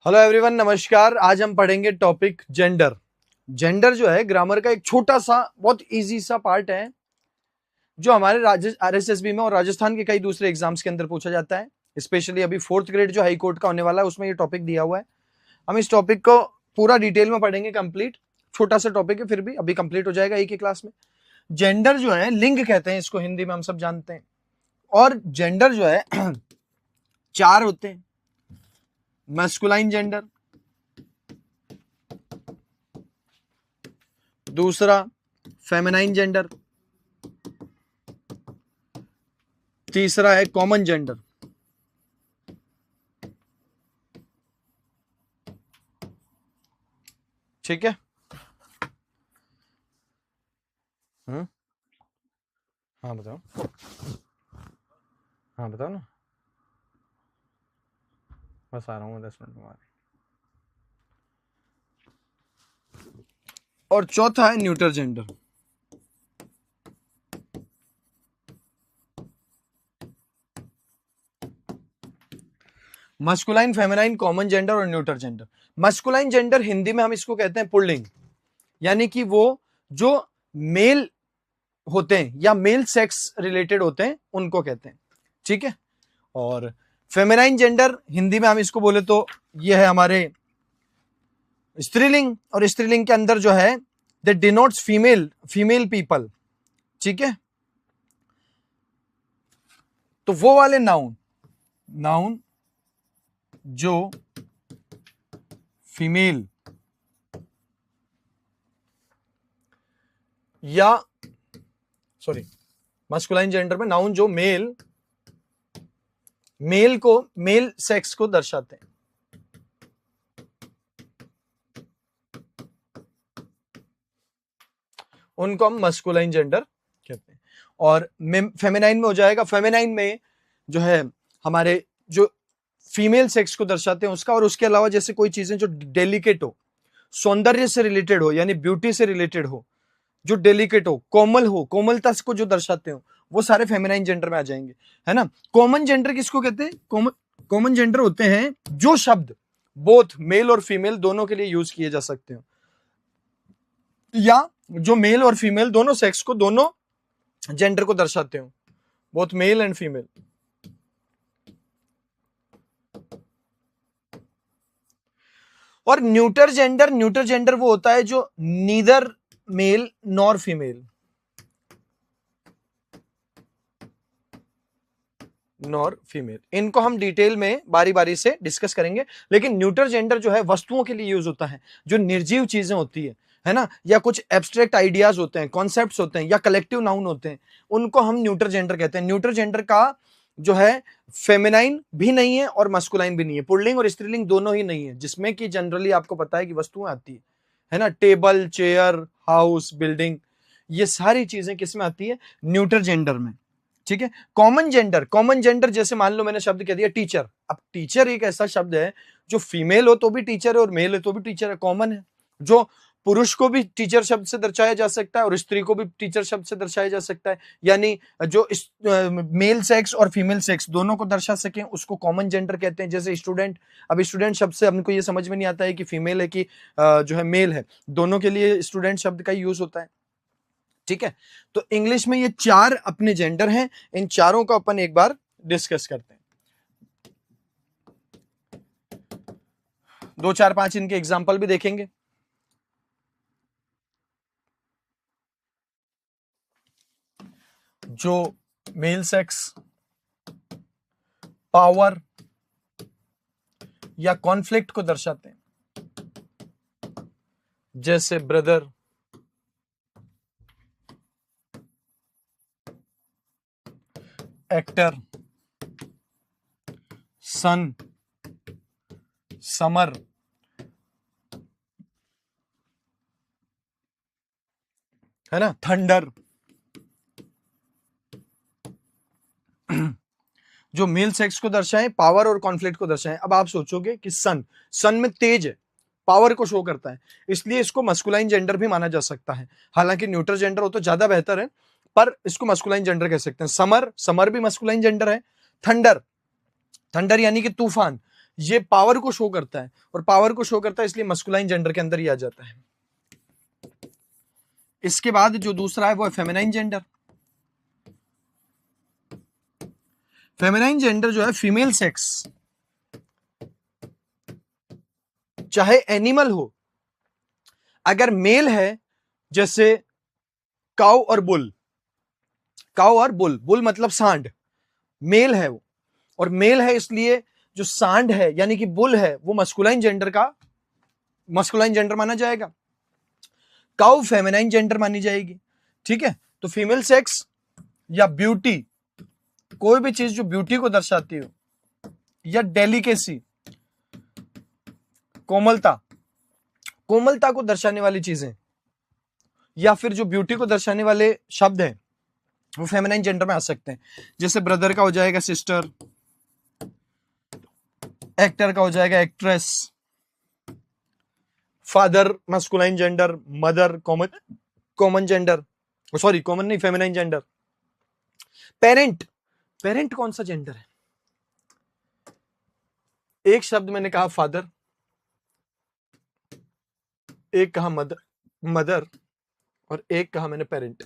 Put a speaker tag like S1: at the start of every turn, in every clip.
S1: Hello everyone, नमस्कार। आज हम पढ़ेंगे टॉपिक जेंडर। जेंडर जो है ग्रामर का एक छोटा सा बहुत इजी सा पार्ट है जो हमारे आरएसएसबी में और राजस्थान के कई दूसरे एग्जाम्स के अंदर पूछा जाता है। स्पेशली अभी 4th ग्रेड जो हाई कोर्ट का होने वाला है उसमें ये टॉपिक दिया हुआ है। हम इस टॉपिक को पूरा डिटेल में पढ़ेंगे कंप्लीट। छोटा सा टॉपिक है, फिर भी अभी कंप्लीट हो जाएगा एक ही क्लास में। जेंडर जो है लिंग कहते हैं इसको, हिंदी में हम सब जानते हैं। और जेंडर जो है चार होते हैं। मैस्कुलाइन जेंडर, दूसरा फेमिनाइन जेंडर, तीसरा है कॉमन जेंडर। ठीक है। हाँ बताओ। हाँ बताओ ना, बस आ रहा हूँ 10 मिनट में। और चौथा है neuter gender. Masculine, feminine, common gender और neuter gender. Masculine gender Hindi में हम इसको कहते हैं पुल्लिंग, यानी कि वो जो मेल होते हैं या मेल सेक्स रिलेटेड होते हैं उनको कहते हैं। ठीक है। और फेमिनाइन जेंडर हिंदी में हम इसको बोले तो ये है हमारे स्त्रीलिंग, और स्त्रीलिंग के अंदर जो है दैट डिनोट्स फीमेल पीपल। ठीक है। तो वो वाले नाउन जो फीमेल या मस्कुलाइन जेंडर में नाउन जो मेल सेक्स को दर्शाते हैं, उनको हम मस्कुलाइन जेंडर कहते हैं। और फेमिनाइन में हो जाएगा, फेमिनाइन में जो है हमारे जो फीमेल सेक्स को दर्शाते हैं उसका। और उसके अलावा जैसे कोई चीजें जो डेलिकेट हो, सौंदर्य से रिलेटेड हो, यानी ब्यूटी से रिलेटेड हो, जो डेलिकेट हो, कोमल हो, कोमलता को जो दर्शाते हो, वो सारे फेमिनाइन जेंडर में आ जाएंगे, है ना। कॉमन जेंडर किसको कहते हैं? कॉमन जेंडर होते हैं जो शब्द बोथ मेल और फीमेल दोनों के लिए यूज किए जा सकते हो, या जो मेल और फीमेल दोनों सेक्स को, दोनों जेंडर को दर्शाते हो, बोथ मेल एंड फीमेल। और न्यूटर जेंडर वो होता है जो नीदर मेल नॉर फीमेल, इनको हम डिटेल में बारी बारी से डिस्कस करेंगे। लेकिन न्यूटर जेंडर जो है वस्तुओं के लिए यूज होता है, जो निर्जीव चीजें होती है ना, या कुछ एब्स्ट्रैक्ट आइडियाज होते हैं, कॉन्सेप्ट्स होते हैं, या कलेक्टिव नाउन होते हैं, उनको हम न्यूटर जेंडर कहते हैं। न्यूटर जेंडर का जो है फेमिनाइन भी नहीं है और मस्कुलाइन भी नहीं है, पुल्लिंग और स्त्रीलिंग दोनों ही नहीं है, जिसमें कि जनरली आपको पता है कि वस्तुएं आती है ना, टेबल, चेयर, हाउस, बिल्डिंग, ये सारी चीजें किसमें आती है? न्यूटर जेंडर में। ठीक है। कॉमन जेंडर जैसे मान लो मैंने शब्द कह दिया टीचर। अब टीचर एक ऐसा शब्द है जो फीमेल हो तो भी टीचर है और मेल है तो भी टीचर है, कॉमन है। जो पुरुष को भी टीचर शब्द से दर्शाया जा सकता है और स्त्री को भी टीचर शब्द से दर्शाया जा सकता है, यानी जो मेल सेक्स और फीमेल सेक्स दोनों को दर्शा सके उसको कॉमन जेंडर कहते हैं। जैसे स्टूडेंट, अब स्टूडेंट शब्द से हमको ये समझ में नहीं आता है कि फीमेल है कि जो है मेल है, दोनों के लिए स्टूडेंट शब्द का यूज होता है। ठीक है। तो इंग्लिश में ये चार अपने जेंडर हैं, इन चारों को अपन एक बार डिस्कस करते हैं। 2, 4, 5 इनके एग्जाम्पल भी देखेंगे। जो मेल सेक्स, पावर या कॉन्फ्लिक्ट को दर्शाते हैं, जैसे ब्रदर, एक्टर, सन, समर, है ना, थंडर। जो मेल सेक्स को दर्शाएं, पावर और कॉन्फ्लिक्ट को दर्शाएं। अब आप सोचोगे कि सन में तेज है, पावर को शो करता है, इसलिए इसको मस्कुलाइन जेंडर भी माना जा सकता है। हालांकि न्यूटर जेंडर हो तो ज्यादा बेहतर है, पर इसको मस्कुलाइन जेंडर कह सकते हैं। समर भी मस्कुलाइन जेंडर है। थंडर यानी कि तूफान, ये पावर को शो करता है, और पावर को शो करता है इसलिए मस्कुलाइन जेंडर के अंदर ही आ जाता है। इसके बाद जो दूसरा है वो है फेमिनाइन जेंडर। फेमिनाइन जेंडर जो है फीमेल सेक्स, चाहे एनिमल हो, अगर मेल है, जैसे काउ और बुल, काउ और बुल, बुल मतलब सांड, मेल है वो, और मेल है इसलिए जो सांड है यानी कि बुल है वो मस्कुलाइन जेंडर का, मस्कुलाइन जेंडर माना जाएगा, काउ फेमिनाइन जेंडर मानी जाएगी। ठीक है, तो फीमेल सेक्स या ब्यूटी, कोई भी चीज जो ब्यूटी को दर्शाती हो, या डेलिकेसी, कोमलता, कोमलता को दर्शाने वाली चीजें, या फिर जो ब्यूटी को दर्शाने वाले शब्द हैं वो फेमिनाइन जेंडर में आ सकते हैं। जैसे ब्रदर का हो जाएगा सिस्टर, एक्टर का हो जाएगा actress, father masculine gender, mother common gender, sorry common नहीं, फेमिनाइन जेंडर। पेरेंट, पेरेंट कौन सा जेंडर है? एक शब्द मैंने कहा फादर, एक कहा मदर, और एक कहा मैंने पेरेंट।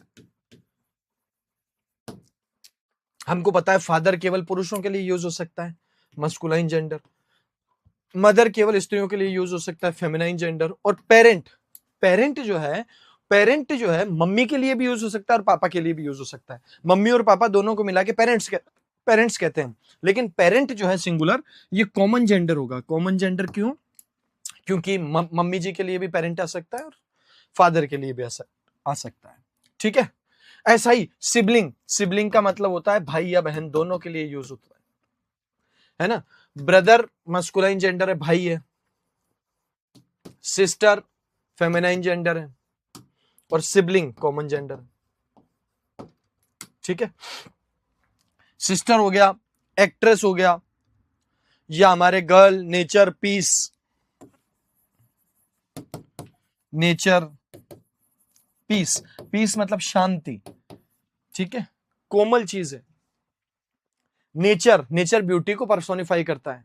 S1: हमको पता है फादर केवल पुरुषों के लिए यूज हो सकता है, मस्कुलाइन जेंडर, मदर केवल स्त्रियों के लिए यूज हो सकता है, फेमिनाइन जेंडर, और पेरेंट, पेरेंट जो है मम्मी के लिए भी यूज हो सकता है और पापा के लिए भी यूज हो सकता है। मम्मी और पापा दोनों को मिला के पेरेंट्स कहते हैं। लेकिन पेरेंट जो है सिंगुलर, ये कॉमन जेंडर होगा। कॉमन जेंडर क्यों? क्योंकि मम्मी जी के लिए भी पेरेंट आ सकता है और फादर के लिए भी आ सकता है। ठीक है, ऐसा ही सिबलिंग, सिबलिंग का मतलब होता है भाई या बहन, दोनों के लिए यूज होता है ना। ब्रदर मस्कुलाइन जेंडर है, भाई है, सिस्टर फेमिनाइन जेंडर है, और सिबलिंग कॉमन जेंडर है। ठीक है, सिस्टर हो गया, एक्ट्रेस हो गया, या हमारे girl, nature, peace, nature, peace, peace मतलब शांति। ठीक है, कोमल चीज है। नेचर, नेचर ब्यूटी को पर्सोनिफाई करता है,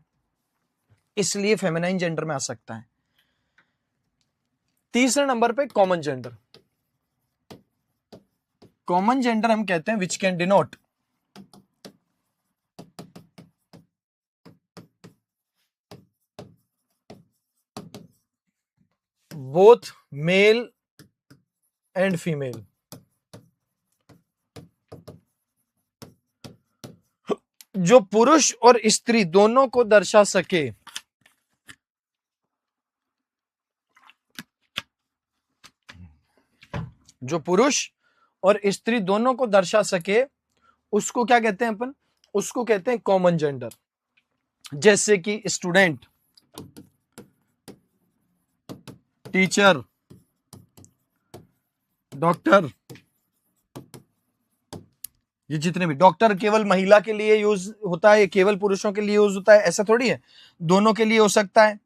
S1: इसलिए फेमिनाइन जेंडर में आ सकता है। तीसरे नंबर पे कॉमन जेंडर। कॉमन जेंडर हम कहते हैं which can denote both male and female. जो पुरुष और स्त्री दोनों को दर्शा सके, जो पुरुष और स्त्री दोनों को दर्शा सके, उसको क्या कहते हैं अपन? उसको कहते हैं कॉमन जेंडर। जैसे कि स्टूडेंट, टीचर, डॉक्टर, ये जितने भी, डॉक्टर केवल महिला के लिए यूज होता है, केवल पुरुषों के लिए यूज होता है, ऐसा थोड़ी है, दोनों के लिए हो सकता है।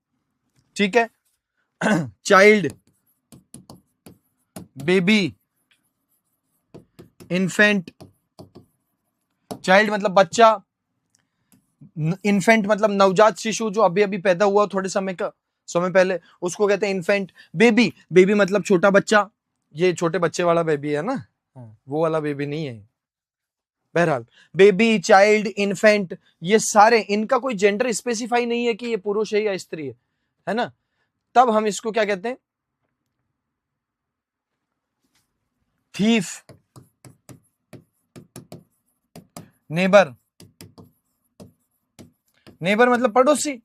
S1: ठीक है, चाइल्ड, बेबी, इन्फेंट, चाइल्ड मतलब बच्चा, इन्फेंट मतलब नवजात शिशु जो अभी अभी पैदा हुआ थोड़े समय पहले, उसको कहते हैं इन्फेंट। बेबी, बेबी मतलब छोटा बच्चा, ये छोटे बच्चे वाला बेबी है ना, वो वाला बेबी नहीं है। बहरहाल बेबी, चाइल्ड, इन्फेंट, ये सारे, इनका कोई जेंडर स्पेसिफाई नहीं है कि ये पुरुष है या स्त्री है ना। तब हम इसको क्या कहते हैं? थीफ, नेबर, नेबर मतलब पड़ोसी।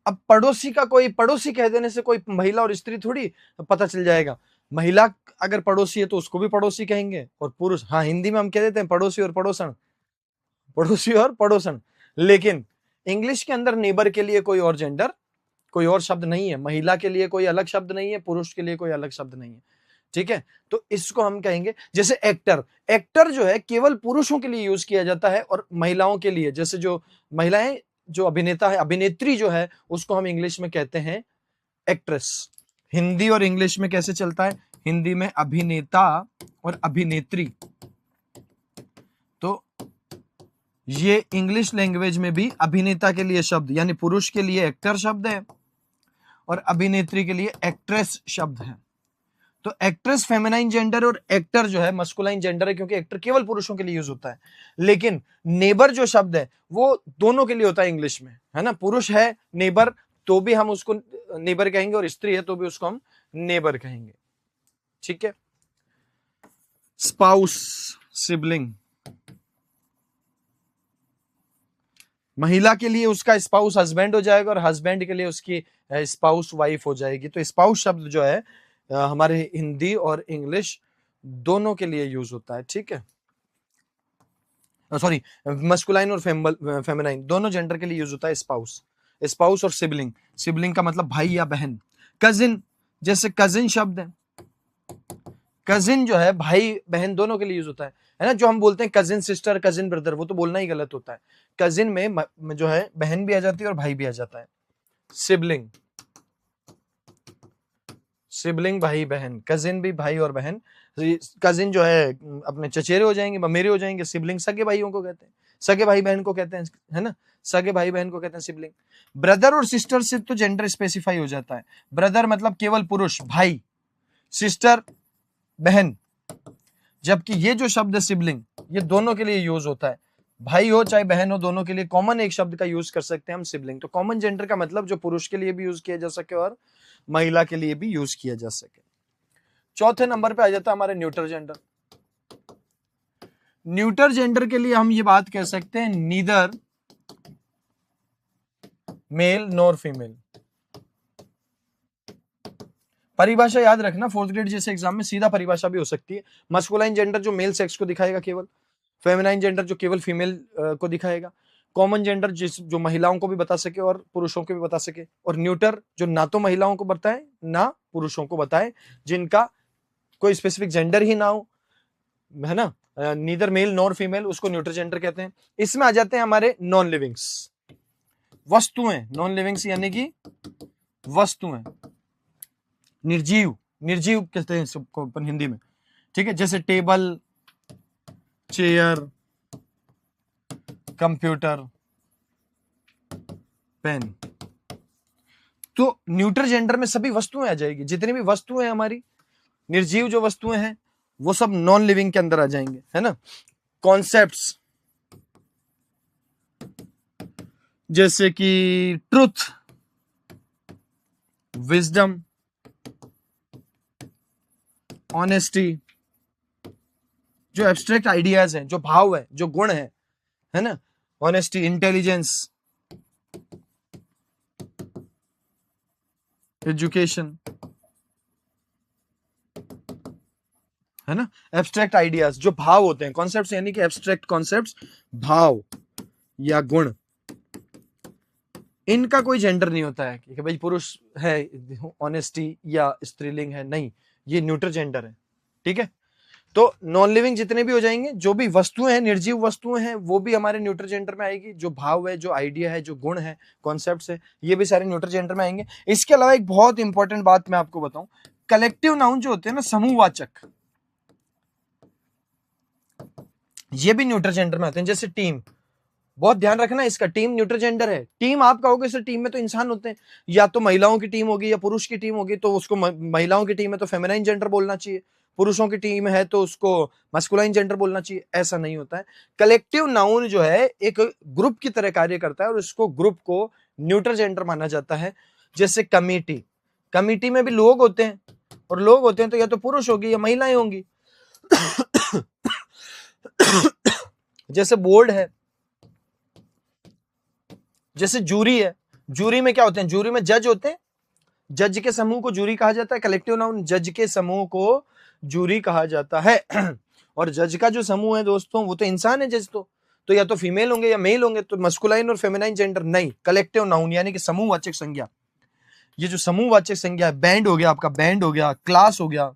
S1: अब पड़ोसी का कोई, पड़ोसी कह देने से कोई महिला और स्त्री थोड़ी पता चल जाएगा। महिला अगर पड़ोसी है तो उसको भी पड़ोसी कहेंगे, और पुरुष, हाँ हिंदी में हम कह देते हैं पड़ोसी और पड़ोसन, पड़ोसी और पड़ोसन। लेकिन इंग्लिश के अंदर नेबर के लिए कोई और जेंडर, कोई और शब्द नहीं है। महिला के लिए कोई अलग शब्द नहीं है, पुरुष के लिए कोई अलग शब्द नहीं है। ठीक है, तो इसको हम कहेंगे। जैसे एक्टर, एक्टर जो है केवल पुरुषों के लिए यूज किया जाता है, और महिलाओं के लिए, जैसे जो महिलाएं, जो अभिनेता है, अभिनेत्री जो है, उसको हम इंग्लिश में कहते हैं एक्ट्रेस। हिंदी और इंग्लिश में कैसे चलता है? हिंदी में अभिनेता और अभिनेत्री, तो ये इंग्लिश लैंग्वेज में भी अभिनेता के लिए शब्द यानी पुरुष के लिए एक्टर शब्द है और अभिनेत्री के लिए एक्ट्रेस शब्द है। तो एक्ट्रेस फेमिनाइन जेंडर और एक्टर जो है मस्कुलाइन जेंडर है, क्योंकि एक्टर केवल पुरुषों के लिए यूज होता है। लेकिन नेबर जो शब्द है वो दोनों के लिए होता है इंग्लिश में, है ना। पुरुष है नेबर तो भी हम उसको नेबर कहेंगे और स्त्री है तो भी उसको हम नेबर कहेंगे, ठीक है। स्पाउस, सिबलिंग, महिला के लिए उसका स्पाउस हस्बैंड हो जाएगा और हस्बैंड के लिए उसकी स्पाउस वाइफ हो जाएगी। तो स्पाउस शब्द जो है हमारे हिंदी और इंग्लिश दोनों के लिए यूज होता है, ठीक है। सॉरी, मस्कुलाइन और फेमिनाइन दोनों जेंडर के लिए यूज होता है स्पाउस। स्पाउस और सिबलिंग, सिबलिंग का मतलब भाई या बहन। कजिन, जैसे कजिन शब्द है, कजिन जो है भाई बहन दोनों के लिए यूज होता है ना। जो हम बोलते हैं कजिन सिस्टर, कजिन ब्रदर, वो तो बोलना ही गलत होता है। कजिन में जो है बहन भी आ जाती है और भाई भी आ जाता है। सिबलिंग, सिबलिंग भाई बहन, कजिन भी भाई और बहन। कजिन जो है अपने चचेरे हो जाएंगे, ममेरे हो जाएंगे। सिबलिंग सगे भाइयों को कहते हैं, सगे भाई बहन को कहते हैं, है ना। सगे भाई बहन को कहते हैं सिबलिंग। ब्रदर और सिस्टर से तो जेंडर स्पेसिफाई हो जाता है। ब्रदर मतलब केवल पुरुष भाई, सिस्टर बहन। जबकि ये जो शब्द है सिबलिंग, ये दोनों के लिए यूज होता है। भाई हो चाहे बहन हो, दोनों के लिए कॉमन एक शब्द का यूज कर सकते हैं हम, सिबलिंग। तो कॉमन जेंडर का मतलब जो पुरुष के लिए भी यूज किया जा सके और महिला के लिए भी यूज किया जा सके। चौथे नंबर पे आ जाता है हमारे न्यूट्रल जेंडर। न्यूट्रल जेंडर के लिए हम ये बात कह सकते हैं, नीदर मेल नॉर फीमेल। परिभाषा याद रखना, फोर्थ ग्रेड जैसे एग्जाम में सीधा परिभाषा भी हो सकती है। मस्कुलाइन जेंडर जो मेल सेक्स को दिखाएगा केवल, फेमिनाइन जेंडर जो केवल फीमेल को दिखाएगा, कॉमन जेंडर जो महिलाओं को भी बता सके और पुरुषों को भी बता सके, और न्यूटर जो ना तो महिलाओं को बताए ना पुरुषों को बताए, जिनका कोई स्पेसिफिक जेंडर ही ना हो, है ना, नीदर मेल नॉर फीमेल, उसको न्यूट्रल जेंडर कहते हैं। इसमें आ जाते हैं हमारे नॉन लिविंग्स, वस्तुएं। नॉन लिविंग्स यानी कि वस्तुएं, निर्जीव, निर्जीव कहते हैं सबको अपन हिंदी में, ठीक है। जैसे टेबल, चेयर, कंप्यूटर, पेन। तो न्यूट्रल जेंडर में सभी वस्तुएं आ जाएगी, जितनी भी वस्तुएं हमारी निर्जीव जो वस्तुएं हैं वो सब नॉन लिविंग के अंदर आ जाएंगे, है ना। कॉन्सेप्ट्स जैसे कि ट्रुथ, विजडम, ऑनेस्टी, जो एब्स्ट्रैक्ट आइडियाज हैं, जो भाव है, जो गुण है ना। ऑनेस्टी, इंटेलिजेंस, एजुकेशन, है ना। एब्स्ट्रैक्ट आइडियाज जो भाव होते हैं, कॉन्सेप्ट्स यानी कि एब्स्ट्रैक्ट कॉन्सेप्ट्स, भाव या गुण, इनका कोई जेंडर नहीं होता है कि भाई पुरुष है ऑनेस्टी या स्त्रीलिंग है, नहीं, ये न्यूट्रल जेंडर है, ठीक है। तो नॉन लिविंग जितने भी हो जाएंगे, जो भी वस्तुएं हैं, निर्जीव वस्तुएं हैं, वो भी हमारे न्यूट्रल जेंडर में आएगी। जो भाव है, जो आइडिया है, जो गुण है, कॉन्सेप्ट्स है, ये भी सारे न्यूट्रल जेंडर में आएंगे। इसके अलावा एक बहुत इंपॉर्टेंट बात मैं आपको बताऊं, कलेक्टिव नाउन जो होते हैं ना, समूहवाचक, ये भी न्यूट्रल जेंडर में आते हैं। जैसे टीम, बहुत ध्यान रखना इसका, टीम न्यूट्रल जेंडर है। टीम आप कहोगे सर टीम में तो इंसान होते हैं, या तो महिलाओं की टीम होगी या पुरुष की टीम होगी, तो उसको महिलाओं की टीम है तो फेमिनाइन जेंडर बोलना चाहिए, पुरुषों की टीम है तो उसको मस्कुलाइन जेंडर बोलना चाहिए। ऐसा नहीं होता है। कलेक्टिव नाउन जो है एक ग्रुप की तरह कार्य करता है और उसको ग्रुप को न्यूट्रल जेंडर माना जाता है। जैसे कमिटी, कमिटी में भी लोग होते हैं, और लोग होते हैं तो या तो पुरुष होगी या महिलाएं होंगी। जैसे बोर्ड है, जैसे जूरी है, जूरी में क्या होते हैं, जूरी में जज होते हैं, जज के समूह को जूरी कहा जाता है। कलेक्टिव नाउन, जज के समूह को जूरी कहा जाता है। और जज का जो समूह है दोस्तों, वो तो इंसान है जज, तो या तो फीमेल होंगे या मेल होंगे, तो मस्कुलाइन और फेमिनाइन जेंडर नहीं। कलेक्टिव नाउन यानी कि समूहवाचक संज्ञा, ये जो समूहवाचक संज्ञा है, बैंड हो गया आपका, बैंड हो गया, क्लास हो गया।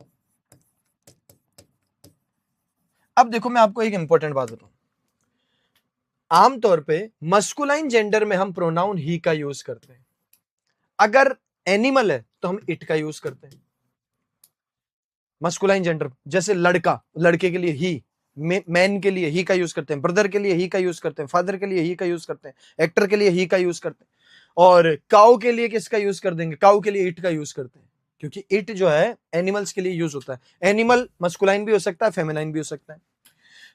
S1: अब देखो मैं आपको एक इंपॉर्टेंट बात बताऊं, आमतौर पे मस्कुलाइन जेंडर में हम प्रोनाउन ही का यूज करते हैं, अगर एनिमल है तो हम इट का यूज करते हैं। मस्कुलाइन जेंडर जैसे लड़का, लड़के के लिए ही, मैन के लिए ही का यूज करते हैं, ब्रदर के लिए ही का यूज करते हैं, फादर के लिए ही का यूज करते हैं, एक्टर के लिए ही का यूज करते हैं, और काउ के लिए किसका यूज कर देंगे, काउ के लिए इट का यूज करते हैं, क्योंकि इट जो है एनिमल्स के लिए यूज होता है। एनिमल मस्कुलाइन भी हो सकता है, फेमिनाइन भी हो सकता है।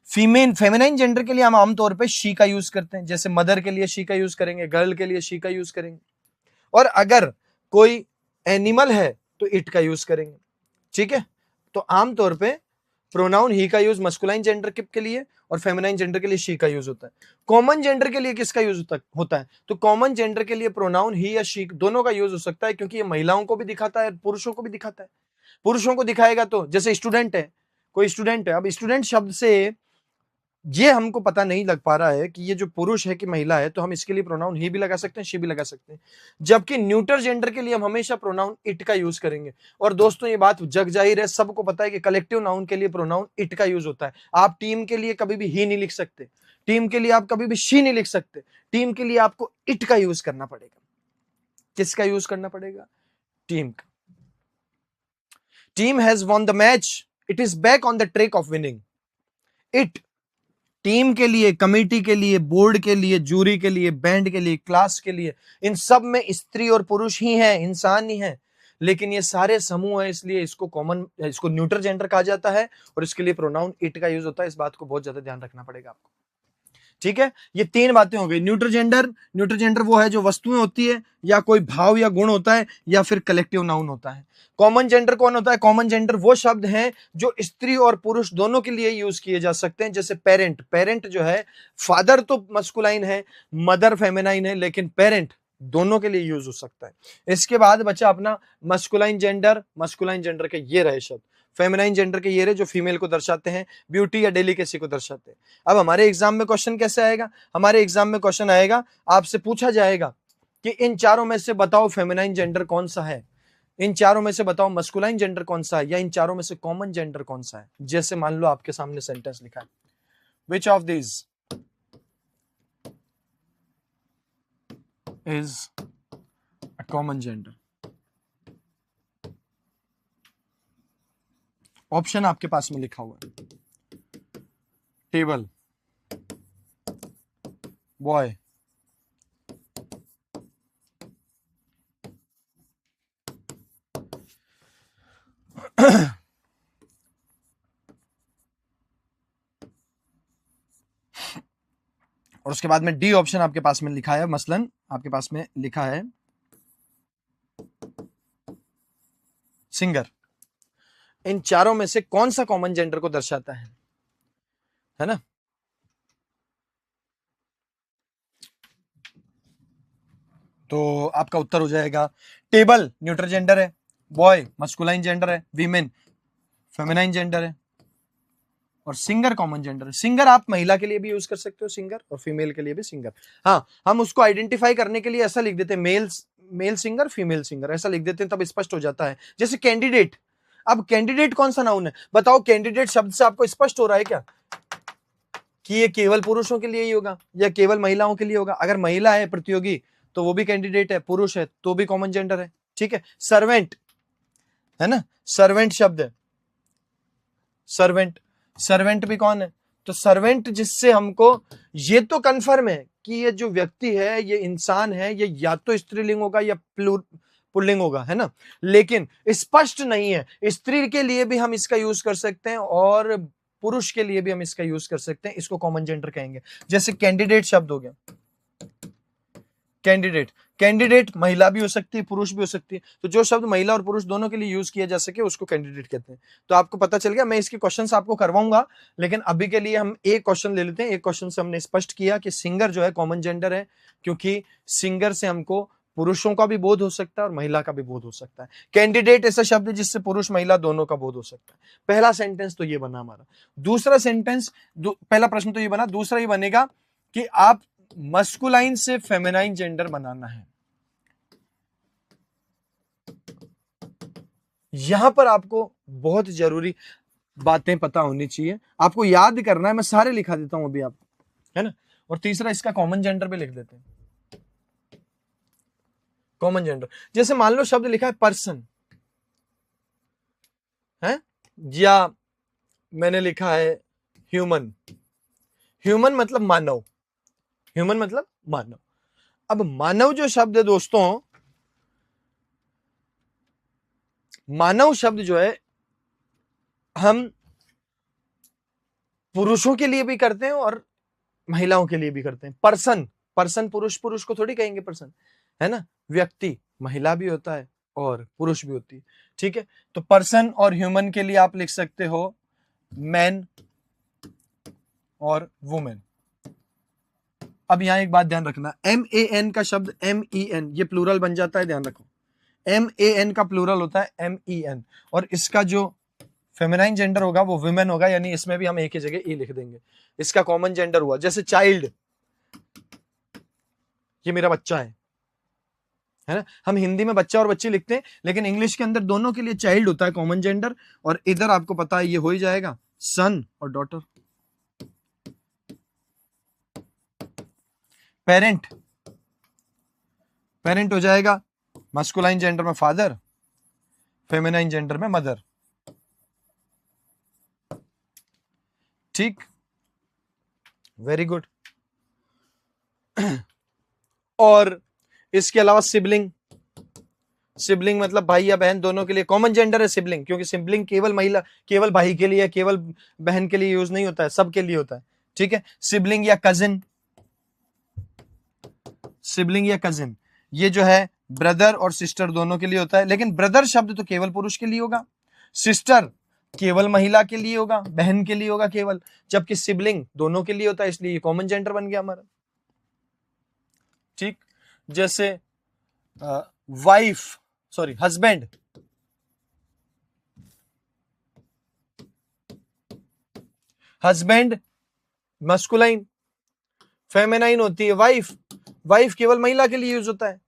S1: फेमिनाइन जेंडर के लिए हम आमतौर पे शी का यूज करते हैं, जैसे मदर के लिए शी का यूज करेंगे, गर्ल के लिए शी का यूज करेंगे, और अगर कोई एनिमल है तो इट का यूज करेंगे। ठीक है, तो आमतौर पे प्रोनाउन ही का यूज मस्कुलाइन जेंडर के लिए और फेमिनाइन जेंडर के लिए शी का यूज होता है। कॉमन जेंडर के लिए किसका यूज होता है, तो कॉमन जेंडर के लिए प्रोनाउन ही या शी दोनों का यूज हो सकता है, क्योंकि ये महिलाओं को भी दिखाता है, पुरुषों को भी दिखाता है। पुरुषों को दिखाएगा तो जैसे स्टूडेंट है, कोई स्टूडेंट है, अब स्टूडेंट शब्द से ये हमको पता नहीं लग पा रहा है कि ये जो पुरुष है कि महिला है, तो हम इसके लिए प्रोनाउन ही भी लगा सकते हैं, शी भी लगा सकते हैं, जबकि न्यूटर जेंडर के लिए हम हमेशा प्रोनाउन इट का यूज करेंगे। और दोस्तों ये बात जग जाहिर है, सबको पता है कि कलेक्टिव नाउन के लिए प्रोनाउन इट का यूज होता है। आप टीम के लिए कभी भी ही नहीं लिख सकते, टीम के लिए आप कभी भी शी नहीं लिख सकते, टीम के लिए आपको इट का यूज करना पड़ेगा। किसका यूज करना पड़ेगा, टीम का। Team has won the match, it is back on the track of winning. It team के लिए, कमेटी के लिए, बोर्ड के लिए, जूरी के लिए, बैंड के लिए, क्लास के लिए, इन सब में स्त्री और पुरुष ही हैं, इंसान ही हैं, लेकिन ये सारे समूह है, इसलिए इसको न्यूट्रल जेंडर कहा जाता है और इसके लिए प्रोनाउन इट का यूज होता है। इस बात को बहुत ज्यादा ध्यान रखना पड़ेगा आपको। ठीक है, ये तीन बातें हो गई। न्यूट्रल जेंडर वो है जो वस्तुएं होती है, या कोई भाव या गुण होता है, या फिर कलेक्टिव नाउन होता है। कॉमन जेंडर कौन होता है, कॉमन जेंडर वो शब्द हैं जो स्त्री और पुरुष दोनों के लिए यूज किए जा सकते हैं, जैसे पेरेंट। पेरेंट जो है, फादर तो मस्कुलाइन है, मदर फेमिनाइन है, लेकिन पेरेंट दोनों के लिए यूज हो सकता है। इसके बाद बचा अपना मस्कुलाइन जेंडर। मस्कुलाइन जेंडर के ये रहे शब्द, फेमिनाइन जेंडर के ये रहे जो फीमेल को दर्शाते हैं, ब्यूटी या डेलिकेसी को दर्शाते हैं। अब हमारे एग्जाम में क्वेश्चन कैसे आएगा, हमारे एग्जाम में क्वेश्चन आएगा, आपसे पूछा जाएगा कि इन चारों में से बताओ फेमिनाइन जेंडर कौन सा है, इन चारों में से बताओ मस्कुलाइन जेंडर कौन सा है, या इन चारों में से कॉमन जेंडर कौन सा है। जैसे मान लो आपके सामने सेंटेंस लिखा है, which of these is a common gender. Option आपके पास में लिखा हुआ है, टेबल, बॉय, और उसके बाद में डी ऑप्शन आपके पास में लिखा है, मसलन आपके पास में लिखा है सिंगर। इन चारों में से कौन सा कॉमन जेंडर को दर्शाता है ना। तो आपका उत्तर हो जाएगा टेबल न्यूट्रल जेंडर है, बॉय मस्कुलाइन जेंडर है, वीमेन फेमिनाइन जेंडर है, और सिंगर कॉमन जेंडर है। सिंगर आप महिला के लिए भी यूज कर सकते हो, सिंगर, और फीमेल के लिए भी सिंगर। हाँ, हम उसको आइडेंटिफाई करने के लिए ऐसा लिख देते हैं, मेल सिंगर, फीमेल सिंगर, ऐसा लिख देते हैं, तब स्पष्ट हो जाता है। जैसे कैंडिडेट, अब कैंडिडेट कौन सा नाउन है, बताओ। कैंडिडेट शब्द से आपको स्पष्ट हो रहा है क्या कि ये केवल पुरुषों के लिए ही होगा या केवल महिलाओं के लिए होगा। अगर महिला है प्रतियोगी तो वो भी कैंडिडेट है, पुरुष है तो भी कॉमन जेंडर है। ठीक है, सर्वेंट है ना, सर्वेंट शब्द है, सर्वेंट भी कौन है, तो सर्वेंट जिससे हमको ये तो कंफर्म है कि ये जो व्यक्ति है, ये इंसान है, ये या तो स्त्रीलिंग होगा या पुल्लिंग होगा, है ना, लेकिन स्पष्ट नहीं है। स्त्री के लिए भी हम इसका यूज कर सकते हैं और पुरुष के लिए भी हम इसका यूज कर सकते हैं, इसको कॉमन जेंडर कहेंगे। जैसे कैंडिडेट शब्द हो गया, कैंडिडेट महिला भी हो सकती है, पुरुष भी हो सकती है, तो जो शब्द महिला और पुरुष दोनों के लिए यूज किया जा सके उसको कैंडिडेट कहते हैं। तो आपको पता चल गया। मैं इसके क्वेश्चंस आपको करवाऊंगा, लेकिन अभी के लिए हम एक क्वेश्चन ले लेते हैं। एक क्वेश्चन से हमने स्पष्ट किया कि सिंगर जो है कॉमन जेंडर है, क्योंकि सिंगर से हमको पुरुषों का भी बोध हो सकता है और महिला का भी बोध हो सकता है। कैंडिडेट ऐसा शब्द है जिससे पुरुष महिला दोनों का बोध हो सकता है। पहला सेंटेंस तो ये बना हमारा। दूसरा सेंटेंस, पहला प्रश्न तो ये बना, दूसरा ये बनेगा कि आप मस्कुलाइन से फेमिनाइन जेंडर बनाना है। यहां पर आपको बहुत जरूरी बातें पता होनी चाहिए, आपको याद करना है। मैं सारे लिखा देता हूं अभी आपको, है ना। और तीसरा इसका कॉमन जेंडर भी लिख देते हैं। कॉमन जेंडर जैसे मान लो शब्द लिखा है पर्सन, है, या मैंने लिखा है ह्यूमन। ह्यूमन मतलब मानव, ह्यूमन मतलब मानव। अब मानव जो शब्द है दोस्तों, मानव शब्द जो है हम पुरुषों के लिए भी करते हैं और महिलाओं के लिए भी करते हैं। पर्सन, पर्सन पुरुष, पुरुष को थोड़ी कहेंगे पर्सन, है ना। व्यक्ति महिला भी होता है और पुरुष भी होती है, ठीक है। तो पर्सन और ह्यूमन के लिए आप लिख सकते हो मैन और वुमेन। अब यहां एक बात ध्यान रखना, MAN का शब्द MEN ये प्लूरल बन जाता है, ध्यान रखो। MAN का प्लूरल होता है MEN, और इसका जो फेमिनाइन जेंडर होगा वो वुमेन होगा, यानी इसमें भी हम एक ही जगह ई लिख देंगे। इसका कॉमन जेंडर हुआ, जैसे चाइल्ड, ये मेरा बच्चा है ना। हम हिंदी में बच्चा और बच्ची लिखते हैं, लेकिन इंग्लिश के अंदर दोनों के लिए चाइल्ड होता है कॉमन जेंडर, और इधर आपको पता है ये हो ही जाएगा सन और डॉटर। पेरेंट, पेरेंट हो जाएगा मस्कुलाइन जेंडर में फादर, फेमिनाइन जेंडर में मदर, ठीक, वेरी गुड। और इसके अलावा सिबलिंग, सिबलिंग मतलब भाई या बहन, दोनों के लिए कॉमन जेंडर है सिबलिंग, क्योंकि सिबलिंग केवल महिला, केवल भाई के लिए, केवल बहन के लिए यूज नहीं होता है, सबके लिए होता है, ठीक है। सिबलिंग या कजिन, सिबलिंग या कजिन ये जो है ब्रदर और सिस्टर दोनों के लिए होता है, लेकिन ब्रदर शब्द तो केवल पुरुष के लिए होगा, सिस्टर केवल महिला के लिए होगा, बहन के लिए होगा केवल, जबकि सिबलिंग दोनों के लिए होता है, इसलिए कॉमन जेंडर बन गया हमारा, ठीक। जैसे wife, sorry husband, husband masculine, feminine होती है वाइफ, वाइफ केवल महिला के लिए यूज होता है,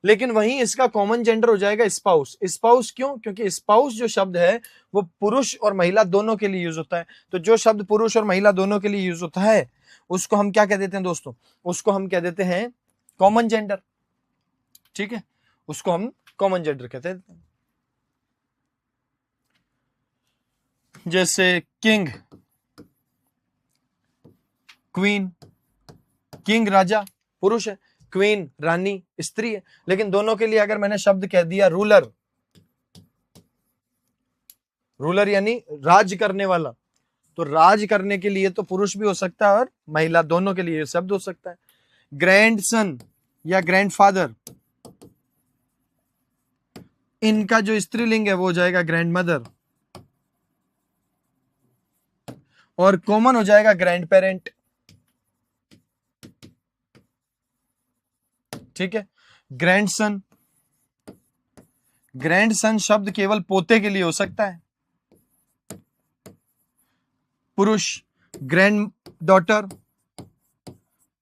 S1: लेकिन वहीं इसका कॉमन जेंडर हो जाएगा स्पाउस। स्पाउस क्यों? क्योंकि स्पाउस जो शब्द है वो पुरुष और महिला दोनों के लिए यूज होता है। तो जो शब्द पुरुष और महिला दोनों के लिए यूज होता है उसको हम क्या कह देते हैं दोस्तों? उसको हम कह देते हैं कॉमन जेंडर, ठीक है, उसको हम कॉमन जेंडर कहते हैं। जैसे किंग, क्वीन, किंग राजा पुरुष है, क्वीन रानी स्त्री है, लेकिन दोनों के लिए अगर मैंने शब्द कह दिया रूलर, रूलर यानी राज करने वाला, तो राज करने के लिए तो पुरुष भी हो सकता है और महिला, दोनों के लिए शब्द हो सकता है। ग्रैंडसन या ग्रैंडफादर, इनका जो स्त्रीलिंग है वो हो जाएगा ग्रैंड मदर, और कॉमन हो जाएगा ग्रैंड पेरेंट, ठीक है। ग्रैंडसन, ग्रैंडसन शब्द केवल पोते के लिए हो सकता है पुरुष, ग्रैंड डॉटर,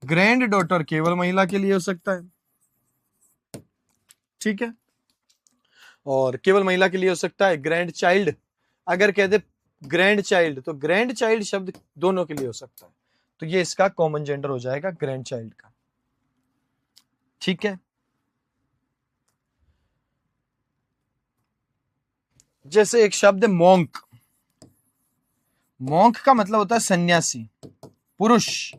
S1: ग्रैंड डॉटर केवल महिला के लिए हो सकता है, ठीक है, और केवल महिला के लिए हो सकता है। ग्रैंड चाइल्ड, अगर कह दे ग्रैंड चाइल्ड तो ग्रैंड चाइल्ड शब्द दोनों के लिए हो सकता है, तो ये इसका कॉमन जेंडर हो जाएगा ग्रैंड चाइल्ड का, ठीक है। जैसे एक शब्द मॉन्क, मॉन्क का मतलब होता है सन्यासी पुरुष,